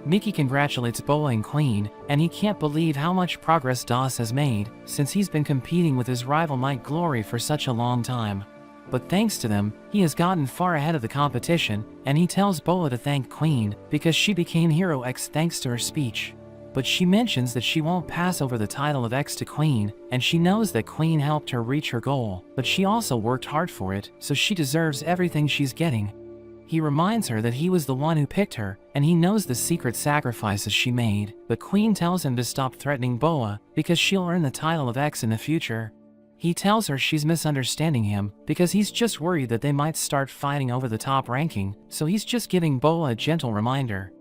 Mickey congratulates Boa and Queen, and he can't believe how much progress DOS has made, since he's been competing with his rival Might Glory for such a long time. But thanks to them, he has gotten far ahead of the competition, and he tells Boa to thank Queen, because she became Hero X thanks to her speech. But she mentions that she won't pass over the title of X to Queen, and she knows that Queen helped her reach her goal, but she also worked hard for it, so she deserves everything she's getting. He reminds her that he was the one who picked her, and he knows the secret sacrifices she made, but Queen tells him to stop threatening Boa, because she'll earn the title of X in the future. He tells her she's misunderstanding him, because he's just worried that they might start fighting over the top ranking, so he's just giving Boa a gentle reminder.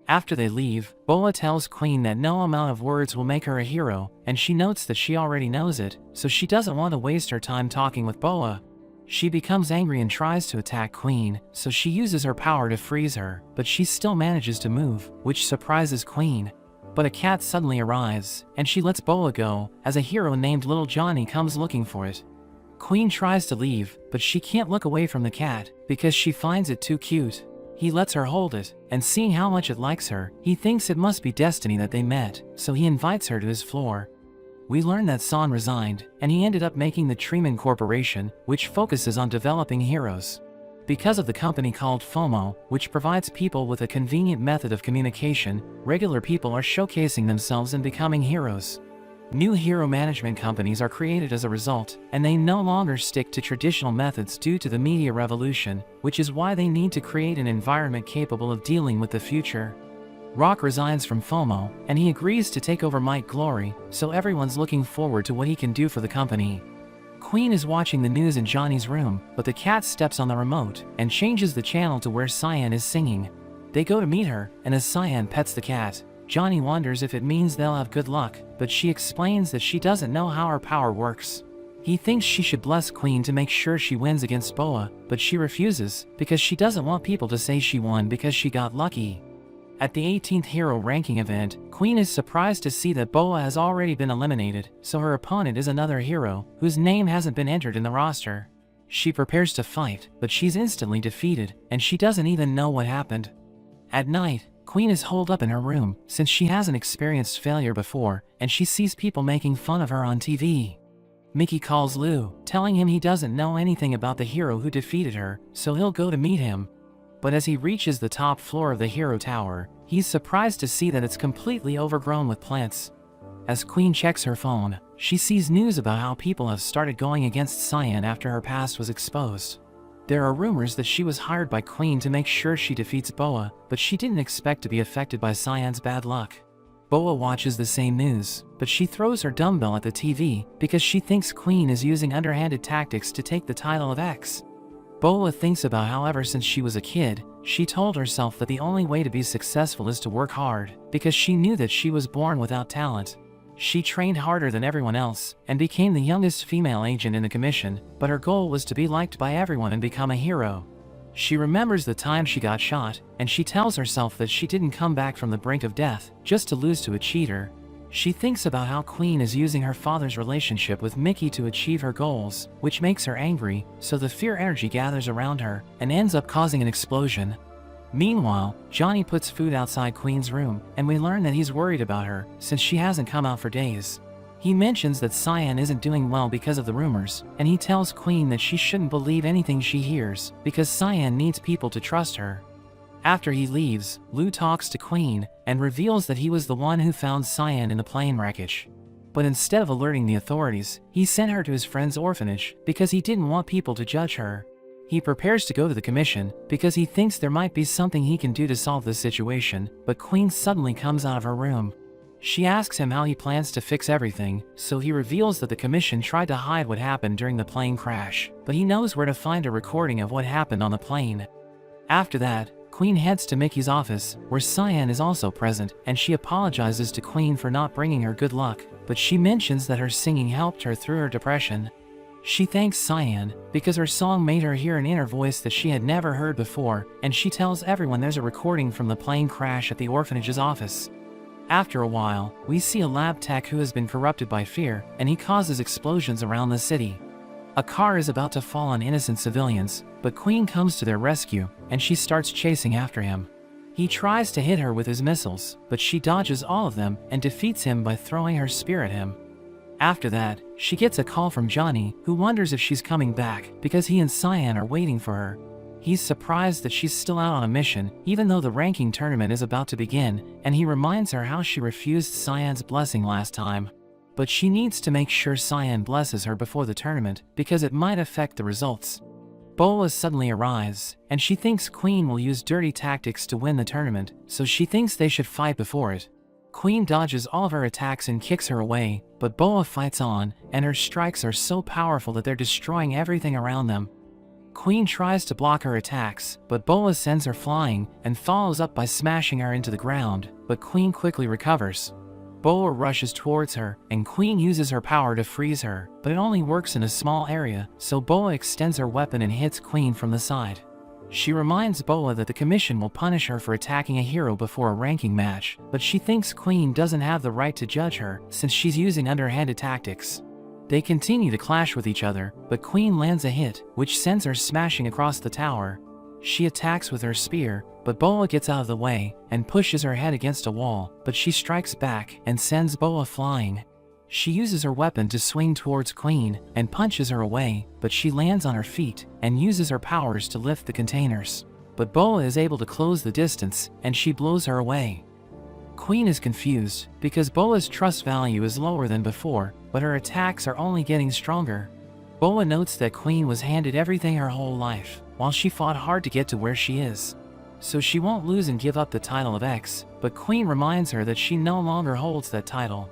After they leave, Boa tells Queen that no amount of words will make her a hero, and she notes that she already knows it, so she doesn't want to waste her time talking with Boa. She becomes angry and tries to attack Queen, so she uses her power to freeze her, but she still manages to move, which surprises Queen. But a cat suddenly arrives, and she lets Boa go, as a hero named Little Johnny comes looking for it. Queen tries to leave, but she can't look away from the cat, because she finds it too cute. He lets her hold it, and seeing how much it likes her, he thinks it must be destiny that they met, so he invites her to his floor. We learn that San resigned, and he ended up making the Treeman Corporation, which focuses on developing heroes. Because of the company called FOMO, which provides people with a convenient method of communication, regular people are showcasing themselves and becoming heroes. New hero management companies are created as a result, and they no longer stick to traditional methods due to the media revolution, which is why they need to create an environment capable of dealing with the future. Rock resigns from FOMO, and he agrees to take over Might Glory, so everyone's looking forward to what he can do for the company. Queen is watching the news in Johnny's room, but the cat steps on the remote and changes the channel to where Cyan is singing. They go to meet her, and as Cyan pets the cat, Johnny wonders if it means they'll have good luck, but she explains that she doesn't know how her power works. He thinks she should bless Queen to make sure she wins against Boa, but she refuses, because she doesn't want people to say she won because she got lucky. At the 18th hero ranking event, Queen is surprised to see that Boa has already been eliminated, so her opponent is another hero, whose name hasn't been entered in the roster. She prepares to fight, but she's instantly defeated, and she doesn't even know what happened. At night, Queen is holed up in her room, since she hasn't experienced failure before, and she sees people making fun of her on TV. Mickey calls Lou, telling him he doesn't know anything about the hero who defeated her, so he'll go to meet him. But as he reaches the top floor of the hero tower, he's surprised to see that it's completely overgrown with plants. As Queen checks her phone, she sees news about how people have started going against Cyan after her past was exposed. There are rumors that she was hired by Queen to make sure she defeats Boa, but she didn't expect to be affected by Cyan's bad luck. Boa watches the same news, but she throws her dumbbell at the TV because she thinks Queen is using underhanded tactics to take the title of X. Boa thinks about how ever since she was a kid, she told herself that the only way to be successful is to work hard, because she knew that she was born without talent. She trained harder than everyone else and became the youngest female agent in the commission, but her goal was to be liked by everyone and become a hero. She remembers the time she got shot, and she tells herself that she didn't come back from the brink of death just to lose to a cheater. She thinks about how Queen is using her father's relationship with Mickey to achieve her goals, which makes her angry, so the fear energy gathers around her and ends up causing an explosion. Meanwhile, Johnny puts food outside Queen's room, and we learn that he's worried about her since she hasn't come out for days. He mentions that Cyan isn't doing well because of the rumors, and he tells Queen that she shouldn't believe anything she hears because Cyan needs people to trust her. After he leaves, Lou talks to Queen and reveals that he was the one who found Cyan in the plane wreckage. But instead of alerting the authorities, he sent her to his friend's orphanage because he didn't want people to judge her. He prepares to go to the commission because he thinks there might be something he can do to solve the situation, but Queen suddenly comes out of her room. She asks him how he plans to fix everything, so he reveals that the commission tried to hide what happened during the plane crash, but he knows where to find a recording of what happened on the plane. After that, Queen heads to Mickey's office, where Cyan is also present, and she apologizes to Queen for not bringing her good luck, but she mentions that her singing helped her through her depression. She thanks Cyan because her song made her hear an inner voice that she had never heard before, and she tells everyone there's a recording from the plane crash at the orphanage's office. After a while, we see a lab tech who has been corrupted by fear, and he causes explosions around the city. A car is about to fall on innocent civilians, but Queen comes to their rescue, and she starts chasing after him. He tries to hit her with his missiles, but she dodges all of them and defeats him by throwing her spear at him. After that, she gets a call from Johnny, who wonders if she's coming back because he and Cyan are waiting for her. He's surprised that she's still out on a mission, even though the ranking tournament is about to begin, and he reminds her how she refused Cyan's blessing last time. But she needs to make sure Cyan blesses her before the tournament, because it might affect the results. Boa suddenly arrives, and she thinks Queen will use dirty tactics to win the tournament, so she thinks they should fight before it. Queen dodges all of her attacks and kicks her away, but Boa fights on, and her strikes are so powerful that they're destroying everything around them. Queen tries to block her attacks, but Boa sends her flying and follows up by smashing her into the ground, but Queen quickly recovers. Boa rushes towards her, and Queen uses her power to freeze her, but it only works in a small area, so Boa extends her weapon and hits Queen from the side. She reminds Boa that the commission will punish her for attacking a hero before a ranking match, but she thinks Queen doesn't have the right to judge her since she's using underhanded tactics. They continue to clash with each other, but Queen lands a hit, which sends her smashing across the tower. She attacks with her spear, but Boa gets out of the way and pushes her head against a wall, but she strikes back and sends Boa flying. She uses her weapon to swing towards Queen and punches her away, but she lands on her feet and uses her powers to lift the containers. But Boa is able to close the distance, and she blows her away. Queen is confused because Boa's trust value is lower than before, but her attacks are only getting stronger. Boa notes that Queen was handed everything her whole life, while she fought hard to get to where she is. So she won't lose and give up the title of X, but Queen reminds her that she no longer holds that title.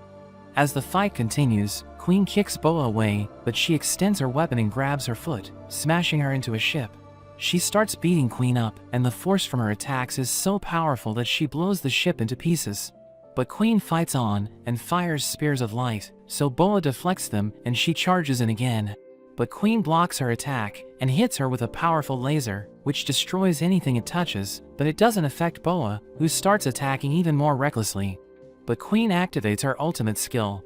As the fight continues, Queen kicks Boa away, but she extends her weapon and grabs her foot, smashing her into a ship. She starts beating Queen up, and the force from her attacks is so powerful that she blows the ship into pieces. But Queen fights on and fires spears of light, so Boa deflects them and she charges in again. But Queen blocks her attack and hits her with a powerful laser, which destroys anything it touches, but it doesn't affect Boa, who starts attacking even more recklessly. But Queen activates her ultimate skill.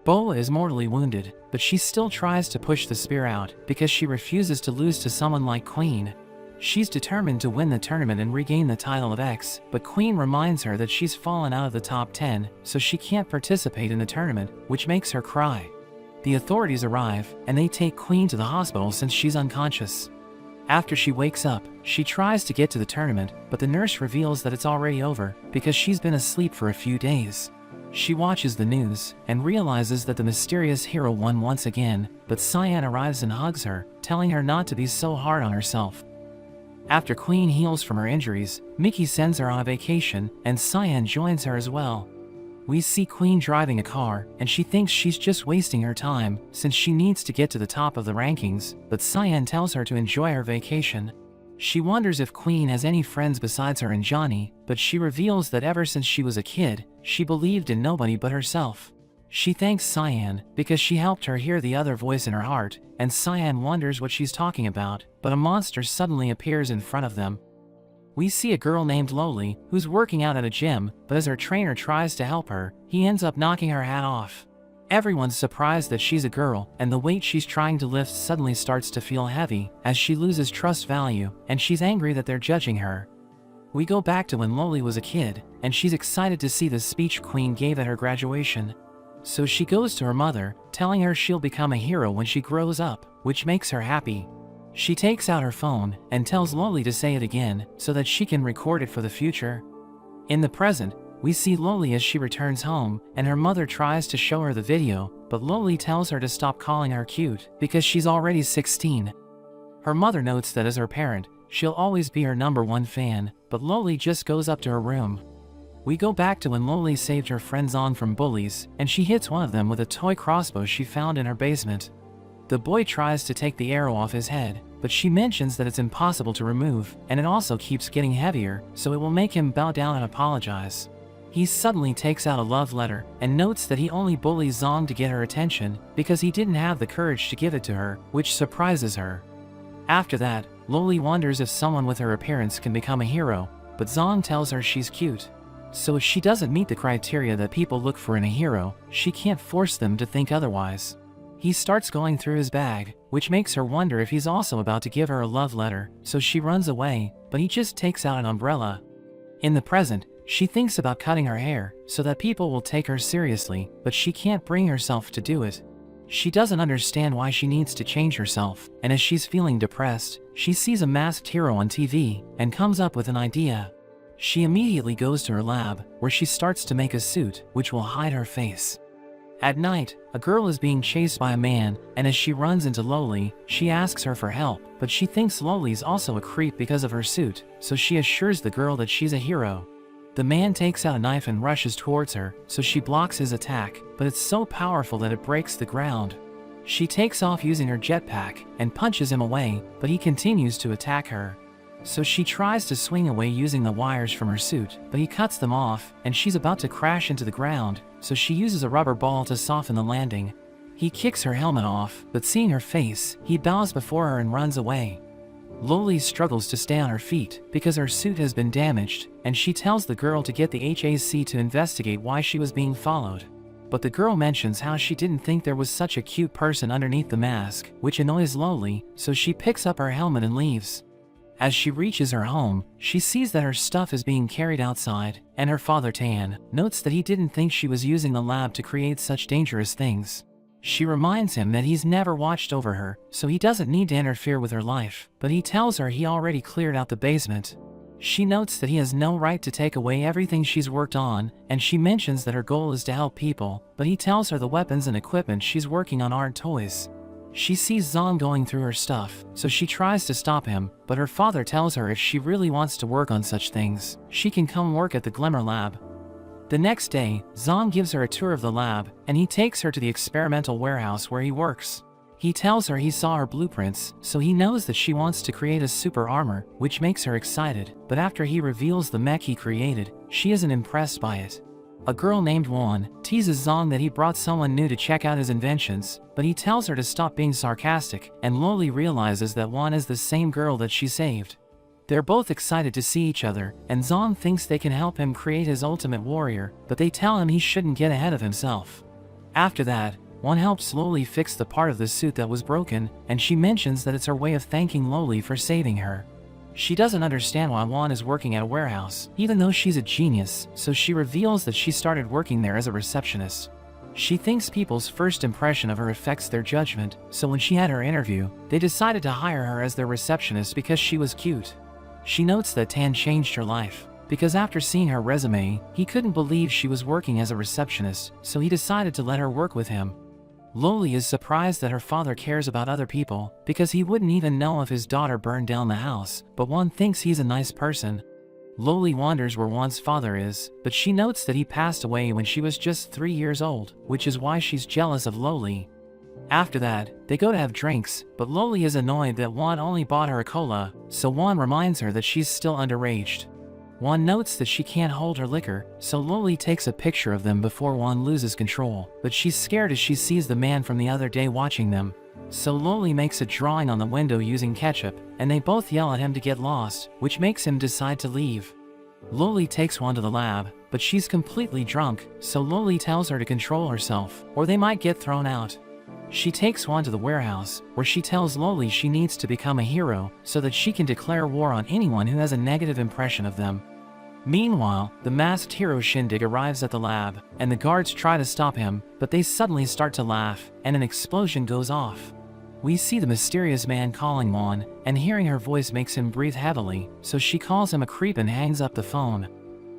Boa is mortally wounded, but she still tries to push the spear out because she refuses to lose to someone like Queen. She's determined to win the tournament and regain the title of X, but Queen reminds her that she's fallen out of the top 10, so she can't participate in the tournament, which makes her cry. The authorities arrive, and they take Queen to the hospital since she's unconscious. After she wakes up, she tries to get to the tournament, but the nurse reveals that it's already over because she's been asleep for a few days. She watches the news and realizes that the mysterious hero won once again, but Cyan arrives and hugs her, telling her not to be so hard on herself. After Queen heals from her injuries, Mickey sends her on a vacation, and Cyan joins her as well. We see Queen driving a car, and she thinks she's just wasting her time since she needs to get to the top of the rankings, but Cyan tells her to enjoy her vacation. She wonders if Queen has any friends besides her and Johnny, but she reveals that ever since she was a kid, she believed in nobody but herself. She thanks Cyan because she helped her hear the other voice in her heart, and Cyan wonders what she's talking about, but a monster suddenly appears in front of them. We see a girl named Loli who's working out at a gym, but as her trainer tries to help her, he ends up knocking her hat off. Everyone's surprised that she's a girl, and the weight she's trying to lift suddenly starts to feel heavy as she loses trust value, and she's angry that they're judging her. We go back to when Loli was a kid, and she's excited to see the speech Queen gave at her graduation. So she goes to her mother, telling her she'll become a hero when she grows up, which makes her happy. She takes out her phone and tells Loli to say it again so that she can record it for the future. In the present, we see Loli as she returns home, and her mother tries to show her the video, but Loli tells her to stop calling her cute because she's already 16. Her mother notes that as her parent, she'll always be her #1 fan, but Loli just goes up to her room. We go back to when Loli saved her friend Zong from bullies, and she hits one of them with a toy crossbow she found in her basement. The boy tries to take the arrow off his head, but she mentions that it's impossible to remove, and it also keeps getting heavier, so it will make him bow down and apologize. He suddenly takes out a love letter, and notes that he only bullies Zong to get her attention, because he didn't have the courage to give it to her, which surprises her. After that, Loli wonders if someone with her appearance can become a hero, but Zong tells her she's cute. So if she doesn't meet the criteria that people look for in a hero, she can't force them to think otherwise. He starts going through his bag, which makes her wonder if he's also about to give her a love letter, so she runs away, but he just takes out an umbrella. In the present, she thinks about cutting her hair, so that people will take her seriously, but she can't bring herself to do it. She doesn't understand why she needs to change herself, and as she's feeling depressed, she sees a masked hero on TV, and comes up with an idea. She immediately goes to her lab, where she starts to make a suit, which will hide her face. At night, a girl is being chased by a man, and as she runs into Loli, she asks her for help, but she thinks Loli's also a creep because of her suit, so she assures the girl that she's a hero. The man takes out a knife and rushes towards her, so she blocks his attack, but it's so powerful that it breaks the ground. She takes off using her jetpack, and punches him away, but he continues to attack her. So she tries to swing away using the wires from her suit, but he cuts them off, and she's about to crash into the ground, so she uses a rubber ball to soften the landing. He kicks her helmet off, but seeing her face, he bows before her and runs away. Loli struggles to stay on her feet because her suit has been damaged, and she tells the girl to get the HAC to investigate why she was being followed. But the girl mentions how she didn't think there was such a cute person underneath the mask, which annoys Loli, so she picks up her helmet and leaves. As she reaches her home, she sees that her stuff is being carried outside, and her father Tan notes that he didn't think she was using the lab to create such dangerous things. She reminds him that he's never watched over her, so he doesn't need to interfere with her life, but he tells her he already cleared out the basement. She notes that he has no right to take away everything she's worked on, and she mentions that her goal is to help people, but he tells her the weapons and equipment she's working on aren't toys. She sees Zong going through her stuff, so she tries to stop him, but her father tells her if she really wants to work on such things, she can come work at the Glimmer Lab. The next day, Zong gives her a tour of the lab, and he takes her to the experimental warehouse where he works. He tells her he saw her blueprints, so he knows that she wants to create a super armor, which makes her excited, but after he reveals the mech he created, she isn't impressed by it. A girl named Juan teases Zong that he brought someone new to check out his inventions, but he tells her to stop being sarcastic, and Loli realizes that Juan is the same girl that she saved. They're both excited to see each other, and Zong thinks they can help him create his ultimate warrior, but they tell him he shouldn't get ahead of himself. After that, Juan helps Loli fix the part of the suit that was broken, and she mentions that it's her way of thanking Loli for saving her. She doesn't understand why Juan is working at a warehouse, even though she's a genius, so she reveals that she started working there as a receptionist. She thinks people's first impression of her affects their judgment, so when she had her interview, they decided to hire her as their receptionist because she was cute. She notes that Tan changed her life, because after seeing her resume, he couldn't believe she was working as a receptionist, so he decided to let her work with him. Loli is surprised that her father cares about other people, because he wouldn't even know if his daughter burned down the house, but Juan thinks he's a nice person. Loli wonders where Juan's father is, but she notes that he passed away when she was just 3 years old, which is why she's jealous of Loli. After that, they go to have drinks, but Loli is annoyed that Juan only bought her a cola, so Juan reminds her that she's still underage. Juan notes that she can't hold her liquor, so Loli takes a picture of them before Juan loses control, but she's scared as she sees the man from the other day watching them. So Loli makes a drawing on the window using ketchup, and they both yell at him to get lost, which makes him decide to leave. Loli takes Juan to the lab, but she's completely drunk, so Loli tells her to control herself, or they might get thrown out. She takes Juan to the warehouse, where she tells Loli she needs to become a hero so that she can declare war on anyone who has a negative impression of them. Meanwhile, the masked hero Shindig arrives at the lab, and the guards try to stop him, but they suddenly start to laugh, and an explosion goes off. We see the mysterious man calling Juan, and hearing her voice makes him breathe heavily, so she calls him a creep and hangs up the phone.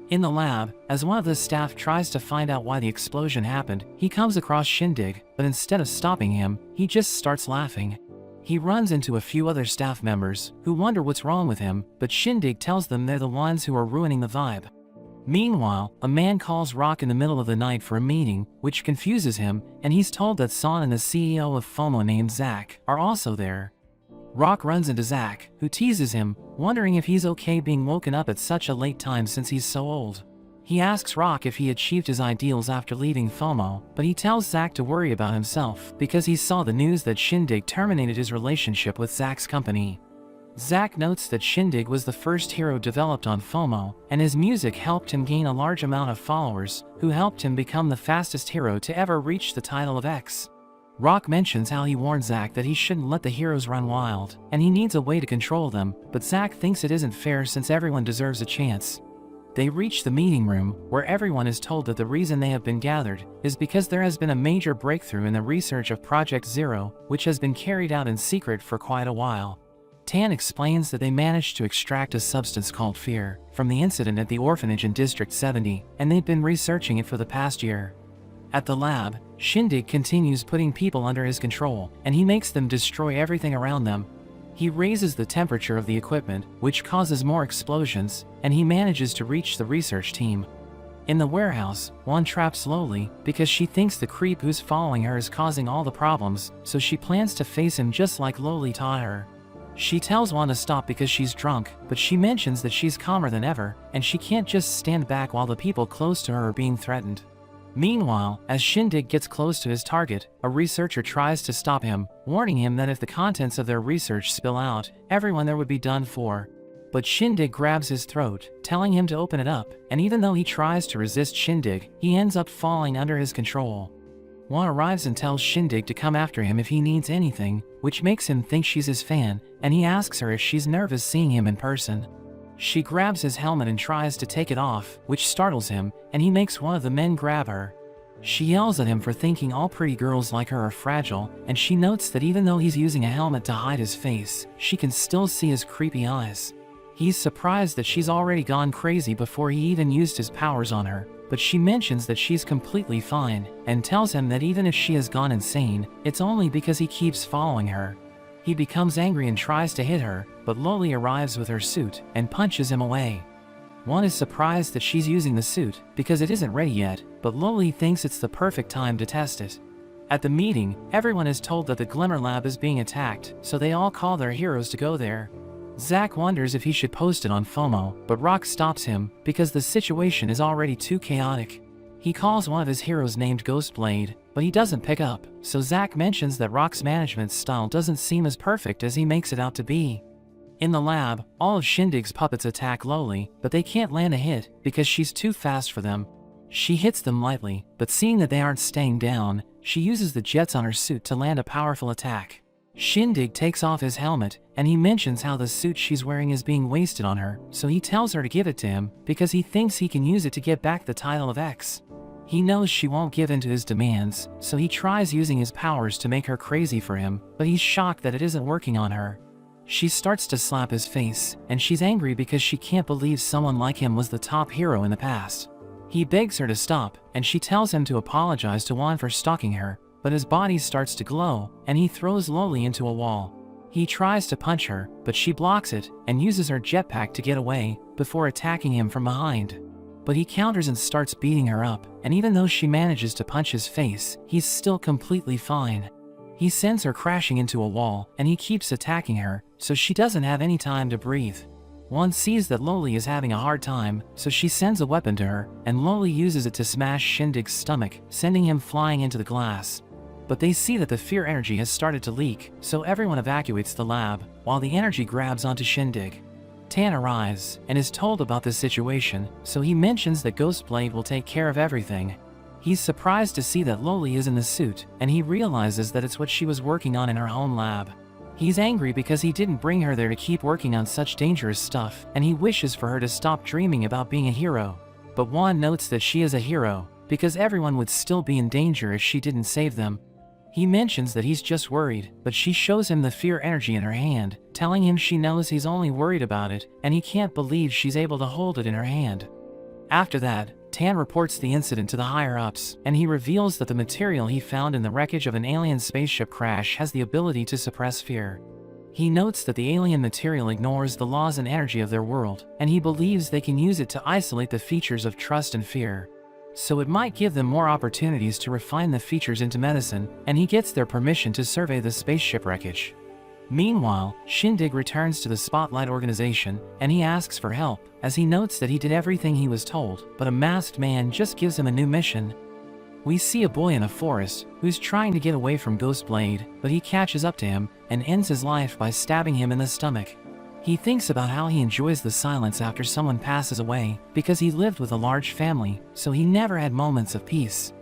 In the lab, as one of the staff tries to find out why the explosion happened, he comes across Shindig, but instead of stopping him, he just starts laughing. He runs into a few other staff members, who wonder what's wrong with him, but Shindig tells them they're the ones who are ruining the vibe. Meanwhile, a man calls Rock in the middle of the night for a meeting, which confuses him, and he's told that Son and the CEO of FOMO named Zach are also there. Rock runs into Zach, who teases him, wondering if he's okay being woken up at such a late time since he's so old. He asks Rock if he achieved his ideals after leaving FOMO, but he tells Zach to worry about himself because he saw the news that Shindig terminated his relationship with Zach's company. Zach notes that Shindig was the first hero developed on FOMO, and his music helped him gain a large amount of followers, who helped him become the fastest hero to ever reach the title of X. Rock mentions how he warned Zach that he shouldn't let the heroes run wild, and he needs a way to control them, but Zach thinks it isn't fair since everyone deserves a chance. They reach the meeting room, where everyone is told that the reason they have been gathered is because there has been a major breakthrough in the research of Project Zero, which has been carried out in secret for quite a while. Tan explains that they managed to extract a substance called fear from the incident at the orphanage in District 70, and they've been researching it for the past year. At the lab, Shindig continues putting people under his control, and he makes them destroy everything around them. He raises the temperature of the equipment, which causes more explosions, and he manages to reach the research team. In the warehouse, Juan traps Loli because she thinks the creep who's following her is causing all the problems, so she plans to face him just like Loli taught her. She tells Juan to stop because she's drunk, but she mentions that she's calmer than ever, and she can't just stand back while the people close to her are being threatened. Meanwhile, as Shindig gets close to his target, a researcher tries to stop him, warning him that if the contents of their research spill out, everyone there would be done for. But Shindig grabs his throat, telling him to open it up, and even though he tries to resist Shindig, he ends up falling under his control. Juan arrives and tells Shindig to come after him if he needs anything, which makes him think she's his fan, and he asks her if she's nervous seeing him in person. She grabs his helmet and tries to take it off, which startles him, and he makes one of the men grab her. She yells at him for thinking all pretty girls like her are fragile, and she notes that even though he's using a helmet to hide his face, she can still see his creepy eyes. He's surprised that she's already gone crazy before he even used his powers on her, but she mentions that she's completely fine, and tells him that even if she has gone insane, it's only because he keeps following her. He becomes angry and tries to hit her, but Loli arrives with her suit and punches him away. Juan is surprised that she's using the suit because it isn't ready yet, but Loli thinks it's the perfect time to test it. At the meeting, everyone is told that the Glimmer Lab is being attacked, so they all call their heroes to go there. Zach wonders if he should post it on FOMO, but Rock stops him because the situation is already too chaotic. He calls one of his heroes named Ghostblade, but he doesn't pick up, so Zach mentions that Rock's management style doesn't seem as perfect as he makes it out to be. In the lab, all of Shindig's puppets attack Loli, but they can't land a hit because she's too fast for them. She hits them lightly, but seeing that they aren't staying down, she uses the jets on her suit to land a powerful attack. Shindig takes off his helmet, and he mentions how the suit she's wearing is being wasted on her, so he tells her to give it to him because he thinks he can use it to get back the title of X. He knows she won't give in to his demands, so he tries using his powers to make her crazy for him, but he's shocked that it isn't working on her. She starts to slap his face, and she's angry because she can't believe someone like him was the top hero in the past. He begs her to stop, and she tells him to apologize to Juan for stalking her, but his body starts to glow, and he throws Loli into a wall. He tries to punch her, but she blocks it, and uses her jetpack to get away, before attacking him from behind. But he counters and starts beating her up, and even though she manages to punch his face, he's still completely fine. He sends her crashing into a wall, and he keeps attacking her, so she doesn't have any time to breathe. Juan sees that Loli is having a hard time, so she sends a weapon to her, and Loli uses it to smash Shindig's stomach, sending him flying into the glass. But they see that the fear energy has started to leak, so everyone evacuates the lab, while the energy grabs onto Shindig. Tan arrives, and is told about this situation, so he mentions that Ghostblade will take care of everything. He's surprised to see that Loli is in the suit, and he realizes that it's what she was working on in her own lab. He's angry because he didn't bring her there to keep working on such dangerous stuff, and he wishes for her to stop dreaming about being a hero. But Juan notes that she is a hero, because everyone would still be in danger if she didn't save them. He mentions that he's just worried, but she shows him the fear energy in her hand, telling him she knows he's only worried about it, and he can't believe she's able to hold it in her hand. After that, Tan reports the incident to the higher-ups, and he reveals that the material he found in the wreckage of an alien spaceship crash has the ability to suppress fear. He notes that the alien material ignores the laws and energy of their world, and he believes they can use it to isolate the features of trust and fear. So it might give them more opportunities to refine the features into medicine, and he gets their permission to survey the spaceship wreckage. Meanwhile, Shindig returns to the Spotlight organization, and he asks for help, as he notes that he did everything he was told, but a masked man just gives him a new mission. We see a boy in a forest, who's trying to get away from Ghostblade, but he catches up to him, and ends his life by stabbing him in the stomach. He thinks about how he enjoys the silence after someone passes away, because he lived with a large family, so he never had moments of peace.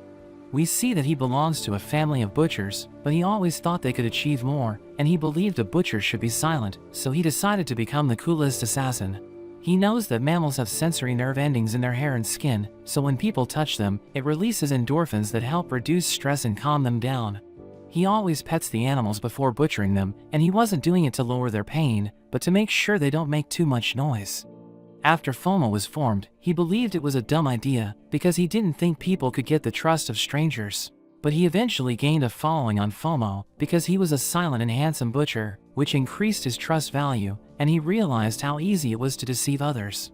We see that he belongs to a family of butchers, but he always thought they could achieve more, and he believed a butcher should be silent, so he decided to become the coolest assassin. He knows that mammals have sensory nerve endings in their hair and skin, so when people touch them, it releases endorphins that help reduce stress and calm them down. He always pets the animals before butchering them, and he wasn't doing it to lower their pain, but to make sure they don't make too much noise. After FOMO was formed, he believed it was a dumb idea, because he didn't think people could get the trust of strangers. But he eventually gained a following on FOMO, because he was a silent and handsome butcher, which increased his trust value, and he realized how easy it was to deceive others.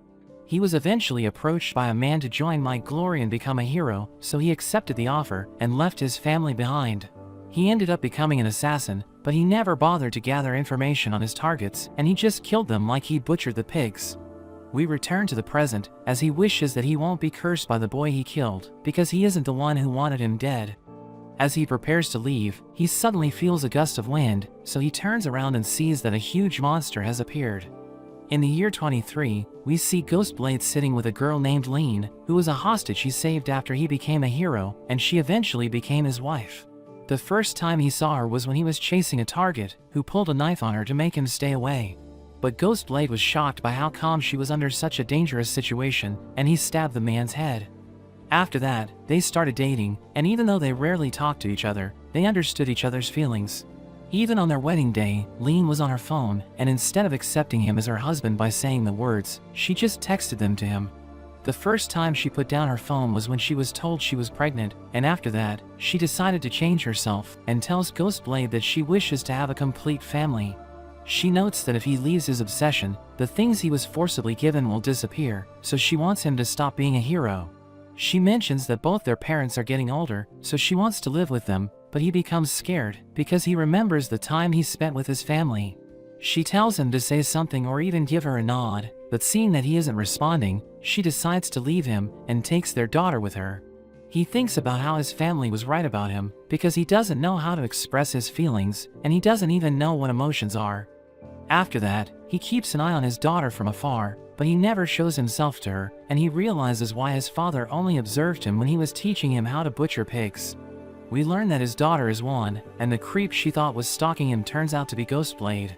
He was eventually approached by a man to join Might Glory and become a hero, so he accepted the offer, and left his family behind. He ended up becoming an assassin, but he never bothered to gather information on his targets, and he just killed them like he butchered the pigs. We return to the present, as he wishes that he won't be cursed by the boy he killed, because he isn't the one who wanted him dead. As he prepares to leave, he suddenly feels a gust of wind, so he turns around and sees that a huge monster has appeared. In the year 23, we see Ghostblade sitting with a girl named Lean, who was a hostage he saved after he became a hero, and she eventually became his wife. The first time he saw her was when he was chasing a target, who pulled a knife on her to make him stay away. But Ghostblade was shocked by how calm she was under such a dangerous situation, and he stabbed the man's head. After that, they started dating, and even though they rarely talked to each other, they understood each other's feelings. Even on their wedding day, Lean was on her phone, and instead of accepting him as her husband by saying the words, she just texted them to him. The first time she put down her phone was when she was told she was pregnant, and after that, she decided to change herself, and tells Ghostblade that she wishes to have a complete family. She notes that if he leaves his obsession, the things he was forcibly given will disappear, so she wants him to stop being a hero. She mentions that both their parents are getting older, so she wants to live with them, but he becomes scared, because he remembers the time he spent with his family. She tells him to say something or even give her a nod, but seeing that he isn't responding, she decides to leave him, and takes their daughter with her. He thinks about how his family was right about him, because he doesn't know how to express his feelings, and he doesn't even know what emotions are. After that, he keeps an eye on his daughter from afar, but he never shows himself to her, and he realizes why his father only observed him when he was teaching him how to butcher pigs. We learn that his daughter is Juan, and the creep she thought was stalking him turns out to be Ghostblade.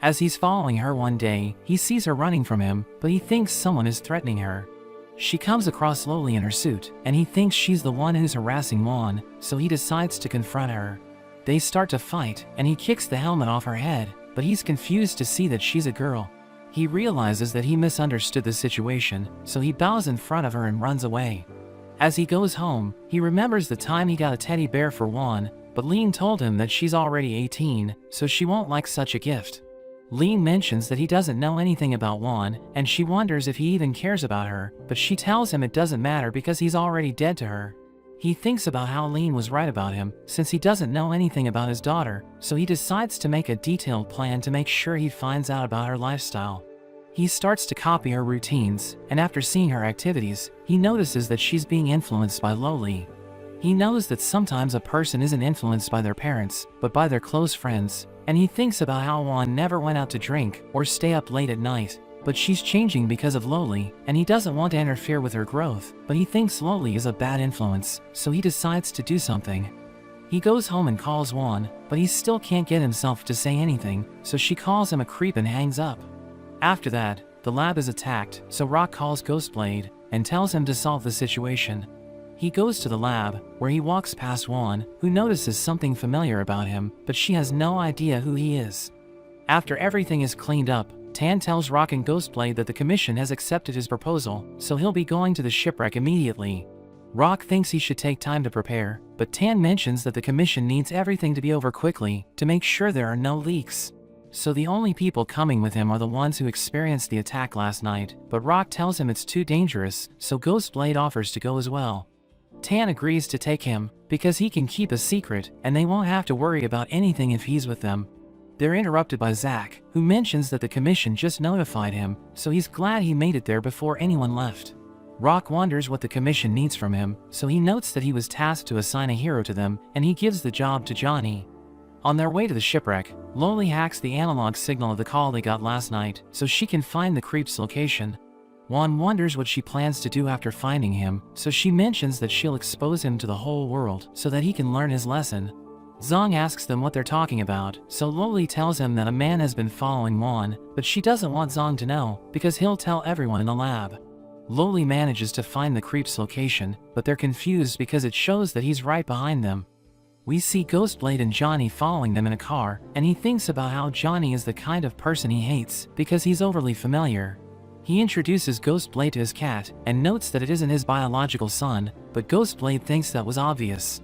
As he's following her one day, he sees her running from him, but he thinks someone is threatening her. She comes across Loli in her suit, and he thinks she's the one who's harassing Juan, so he decides to confront her. They start to fight, and he kicks the helmet off her head, but he's confused to see that she's a girl. He realizes that he misunderstood the situation, so he bows in front of her and runs away. As he goes home, he remembers the time he got a teddy bear for Juan, but Lean told him that she's already 18, so she won't like such a gift. Lean mentions that he doesn't know anything about Juan, and she wonders if he even cares about her, but she tells him it doesn't matter because he's already dead to her. He thinks about how Lean was right about him, since he doesn't know anything about his daughter, so he decides to make a detailed plan to make sure he finds out about her lifestyle. He starts to copy her routines, and after seeing her activities, he notices that she's being influenced by Loli. He knows that sometimes a person isn't influenced by their parents, but by their close friends, and he thinks about how Juan never went out to drink or stay up late at night. But she's changing because of Loli, and he doesn't want to interfere with her growth, but he thinks Loli is a bad influence, so he decides to do something. He goes home and calls Juan, but he still can't get himself to say anything, so she calls him a creep and hangs up. After that, the lab is attacked, so Rock calls Ghostblade and tells him to solve the situation. He goes to the lab, where he walks past Juan, who notices something familiar about him, but she has no idea who he is. After everything is cleaned up, Tan tells Rock and Ghostblade that the commission has accepted his proposal, so he'll be going to the shipwreck immediately. Rock thinks he should take time to prepare, but Tan mentions that the commission needs everything to be over quickly to make sure there are no leaks. So the only people coming with him are the ones who experienced the attack last night, but Rock tells him it's too dangerous, so Ghostblade offers to go as well. Tan agrees to take him, because he can keep a secret, and they won't have to worry about anything if he's with them. They're interrupted by Zack, who mentions that the commission just notified him, so he's glad he made it there before anyone left. Rock wonders what the commission needs from him, so he notes that he was tasked to assign a hero to them, and he gives the job to Johnny. On their way to the shipwreck, Loli hacks the analog signal of the call they got last night, so she can find the creep's location. Juan wonders what she plans to do after finding him, so she mentions that she'll expose him to the whole world so that he can learn his lesson. Zong asks them what they're talking about, so Loli tells him that a man has been following Juan, but she doesn't want Zong to know, because he'll tell everyone in the lab. Loli manages to find the creep's location, but they're confused because it shows that he's right behind them. We see Ghostblade and Johnny following them in a car, and he thinks about how Johnny is the kind of person he hates, because he's overly familiar. He introduces Ghostblade to his cat, and notes that it isn't his biological son, but Ghostblade thinks that was obvious.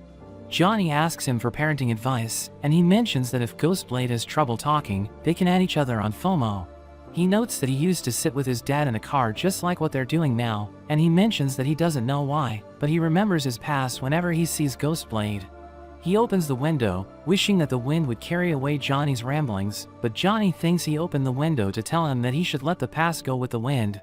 Johnny asks him for parenting advice, and he mentions that if Ghostblade has trouble talking, they can add each other on FOMO. He notes that he used to sit with his dad in a car just like what they're doing now, and he mentions that he doesn't know why, but he remembers his past whenever he sees Ghostblade. He opens the window, wishing that the wind would carry away Johnny's ramblings, but Johnny thinks he opened the window to tell him that he should let the past go with the wind.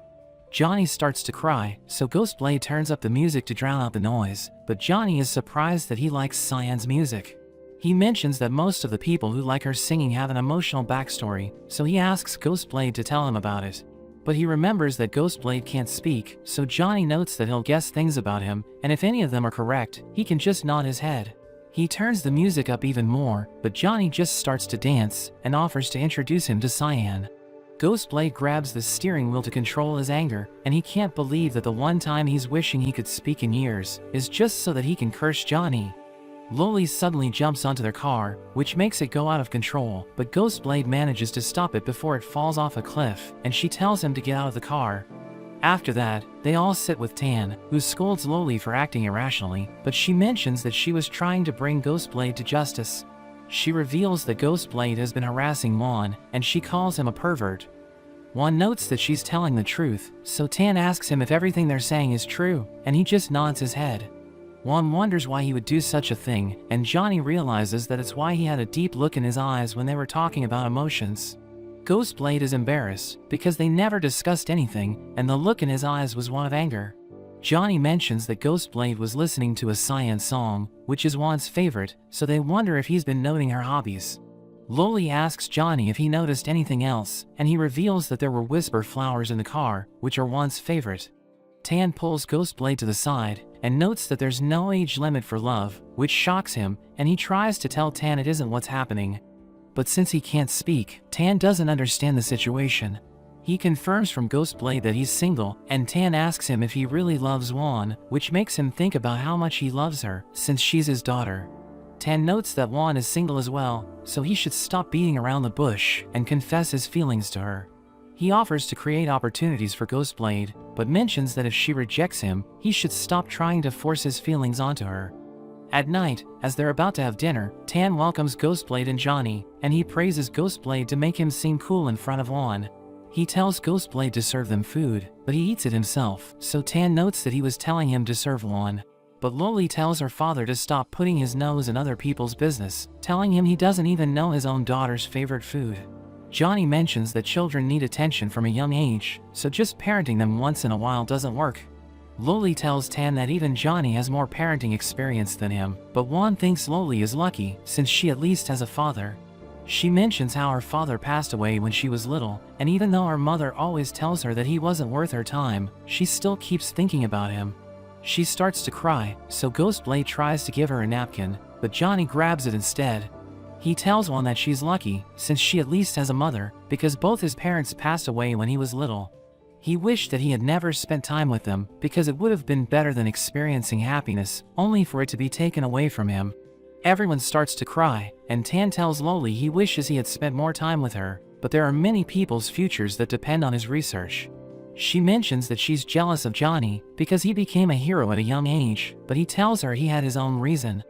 Johnny starts to cry, so Ghostblade turns up the music to drown out the noise, but Johnny is surprised that he likes Cyan's music. He mentions that most of the people who like her singing have an emotional backstory, so he asks Ghostblade to tell him about it. But he remembers that Ghostblade can't speak, so Johnny notes that he'll guess things about him, and if any of them are correct, he can just nod his head. He turns the music up even more, but Johnny just starts to dance, and offers to introduce him to Cyan. Ghostblade grabs the steering wheel to control his anger, and he can't believe that the one time he's wishing he could speak in years is just so that he can curse Johnny. Loli suddenly jumps onto their car, which makes it go out of control, but Ghostblade manages to stop it before it falls off a cliff, and she tells him to get out of the car. After that, they all sit with Tan, who scolds Loli for acting irrationally, but she mentions that she was trying to bring Ghostblade to justice. She reveals that Ghostblade has been harassing Juan, and she calls him a pervert. Juan notes that she's telling the truth, so Tan asks him if everything they're saying is true, and he just nods his head. Juan wonders why he would do such a thing, and Johnny realizes that it's why he had a deep look in his eyes when they were talking about emotions. Ghostblade is embarrassed, because they never discussed anything, and the look in his eyes was one of anger. Johnny mentions that Ghostblade was listening to a Cyan song, which is Juan's favorite, so they wonder if he's been noting her hobbies. Loli asks Johnny if he noticed anything else, and he reveals that there were whisper flowers in the car, which are Juan's favorite. Tan pulls Ghostblade to the side, and notes that there's no age limit for love, which shocks him, and he tries to tell Tan it isn't what's happening. But since he can't speak, Tan doesn't understand the situation. He confirms from Ghostblade that he's single, and Tan asks him if he really loves Juan, which makes him think about how much he loves her, since she's his daughter. Tan notes that Juan is single as well, so he should stop beating around the bush and confess his feelings to her. He offers to create opportunities for Ghostblade, but mentions that if she rejects him, he should stop trying to force his feelings onto her. At night, as they're about to have dinner, Tan welcomes Ghostblade and Johnny, and he praises Ghostblade to make him seem cool in front of Juan. He tells Ghostblade to serve them food, but he eats it himself, so Tan notes that he was telling him to serve Juan. but Loli tells her father to stop putting his nose in other people's business, telling him he doesn't even know his own daughter's favorite food. Johnny mentions that children need attention from a young age, so just parenting them once in a while doesn't work. Loli tells Tan that even Johnny has more parenting experience than him, but Juan thinks Loli is lucky since she at least has a father. She mentions how her father passed away when she was little, and even though her mother always tells her that he wasn't worth her time, she still keeps thinking about him. She starts to cry, so Ghostblade tries to give her a napkin, but Johnny grabs it instead. He tells Juan that she's lucky since she at least has a mother, because both his parents passed away when he was little. He wished that he had never spent time with them because it would have been better than experiencing happiness, only for it to be taken away from him. Everyone starts to cry, and Tan tells Loli he wishes he had spent more time with her, but there are many people's futures that depend on his research. She mentions that she's jealous of Johnny because he became a hero at a young age, but he tells her he had his own reason.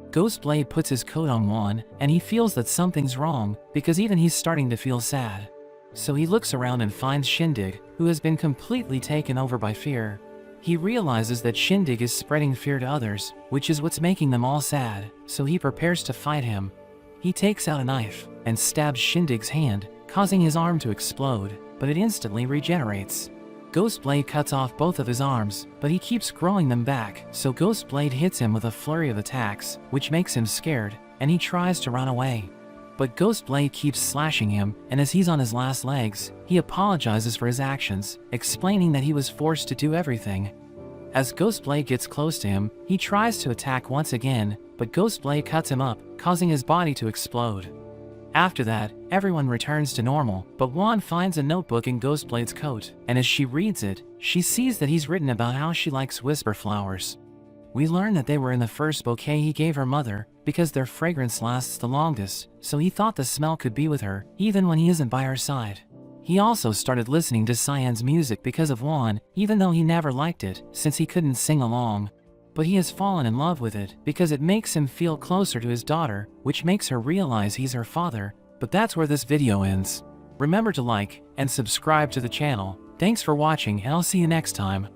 Ghostblade puts his coat on Juan, and he feels that something's wrong because even he's starting to feel sad. So he looks around and finds Shindig, who has been completely taken over by fear. He realizes that Shindig is spreading fear to others, which is what's making them all sad, so he prepares to fight him. He takes out a knife and stabs Shindig's hand, causing his arm to explode, but it instantly regenerates. Ghostblade cuts off both of his arms, but he keeps growing them back, so Ghostblade hits him with a flurry of attacks, which makes him scared, and he tries to run away. But Ghostblade keeps slashing him, and as he's on his last legs, he apologizes for his actions, explaining that he was forced to do everything. As Ghostblade gets close to him, he tries to attack once again, but Ghostblade cuts him up, causing his body to explode. After that, everyone returns to normal, but Juan finds a notebook in Ghostblade's coat, and as she reads it, she sees that he's written about how she likes whisper flowers. We learn that they were in the first bouquet he gave her mother, because their fragrance lasts the longest, so he thought the smell could be with her, even when he isn't by her side. He also started listening to Cyan's music because of Juan, even though he never liked it, since he couldn't sing along. But he has fallen in love with it, because it makes him feel closer to his daughter, which makes her realize he's her father. But that's where this video ends. Remember to like and subscribe to the channel. Thanks for watching, and I'll see you next time.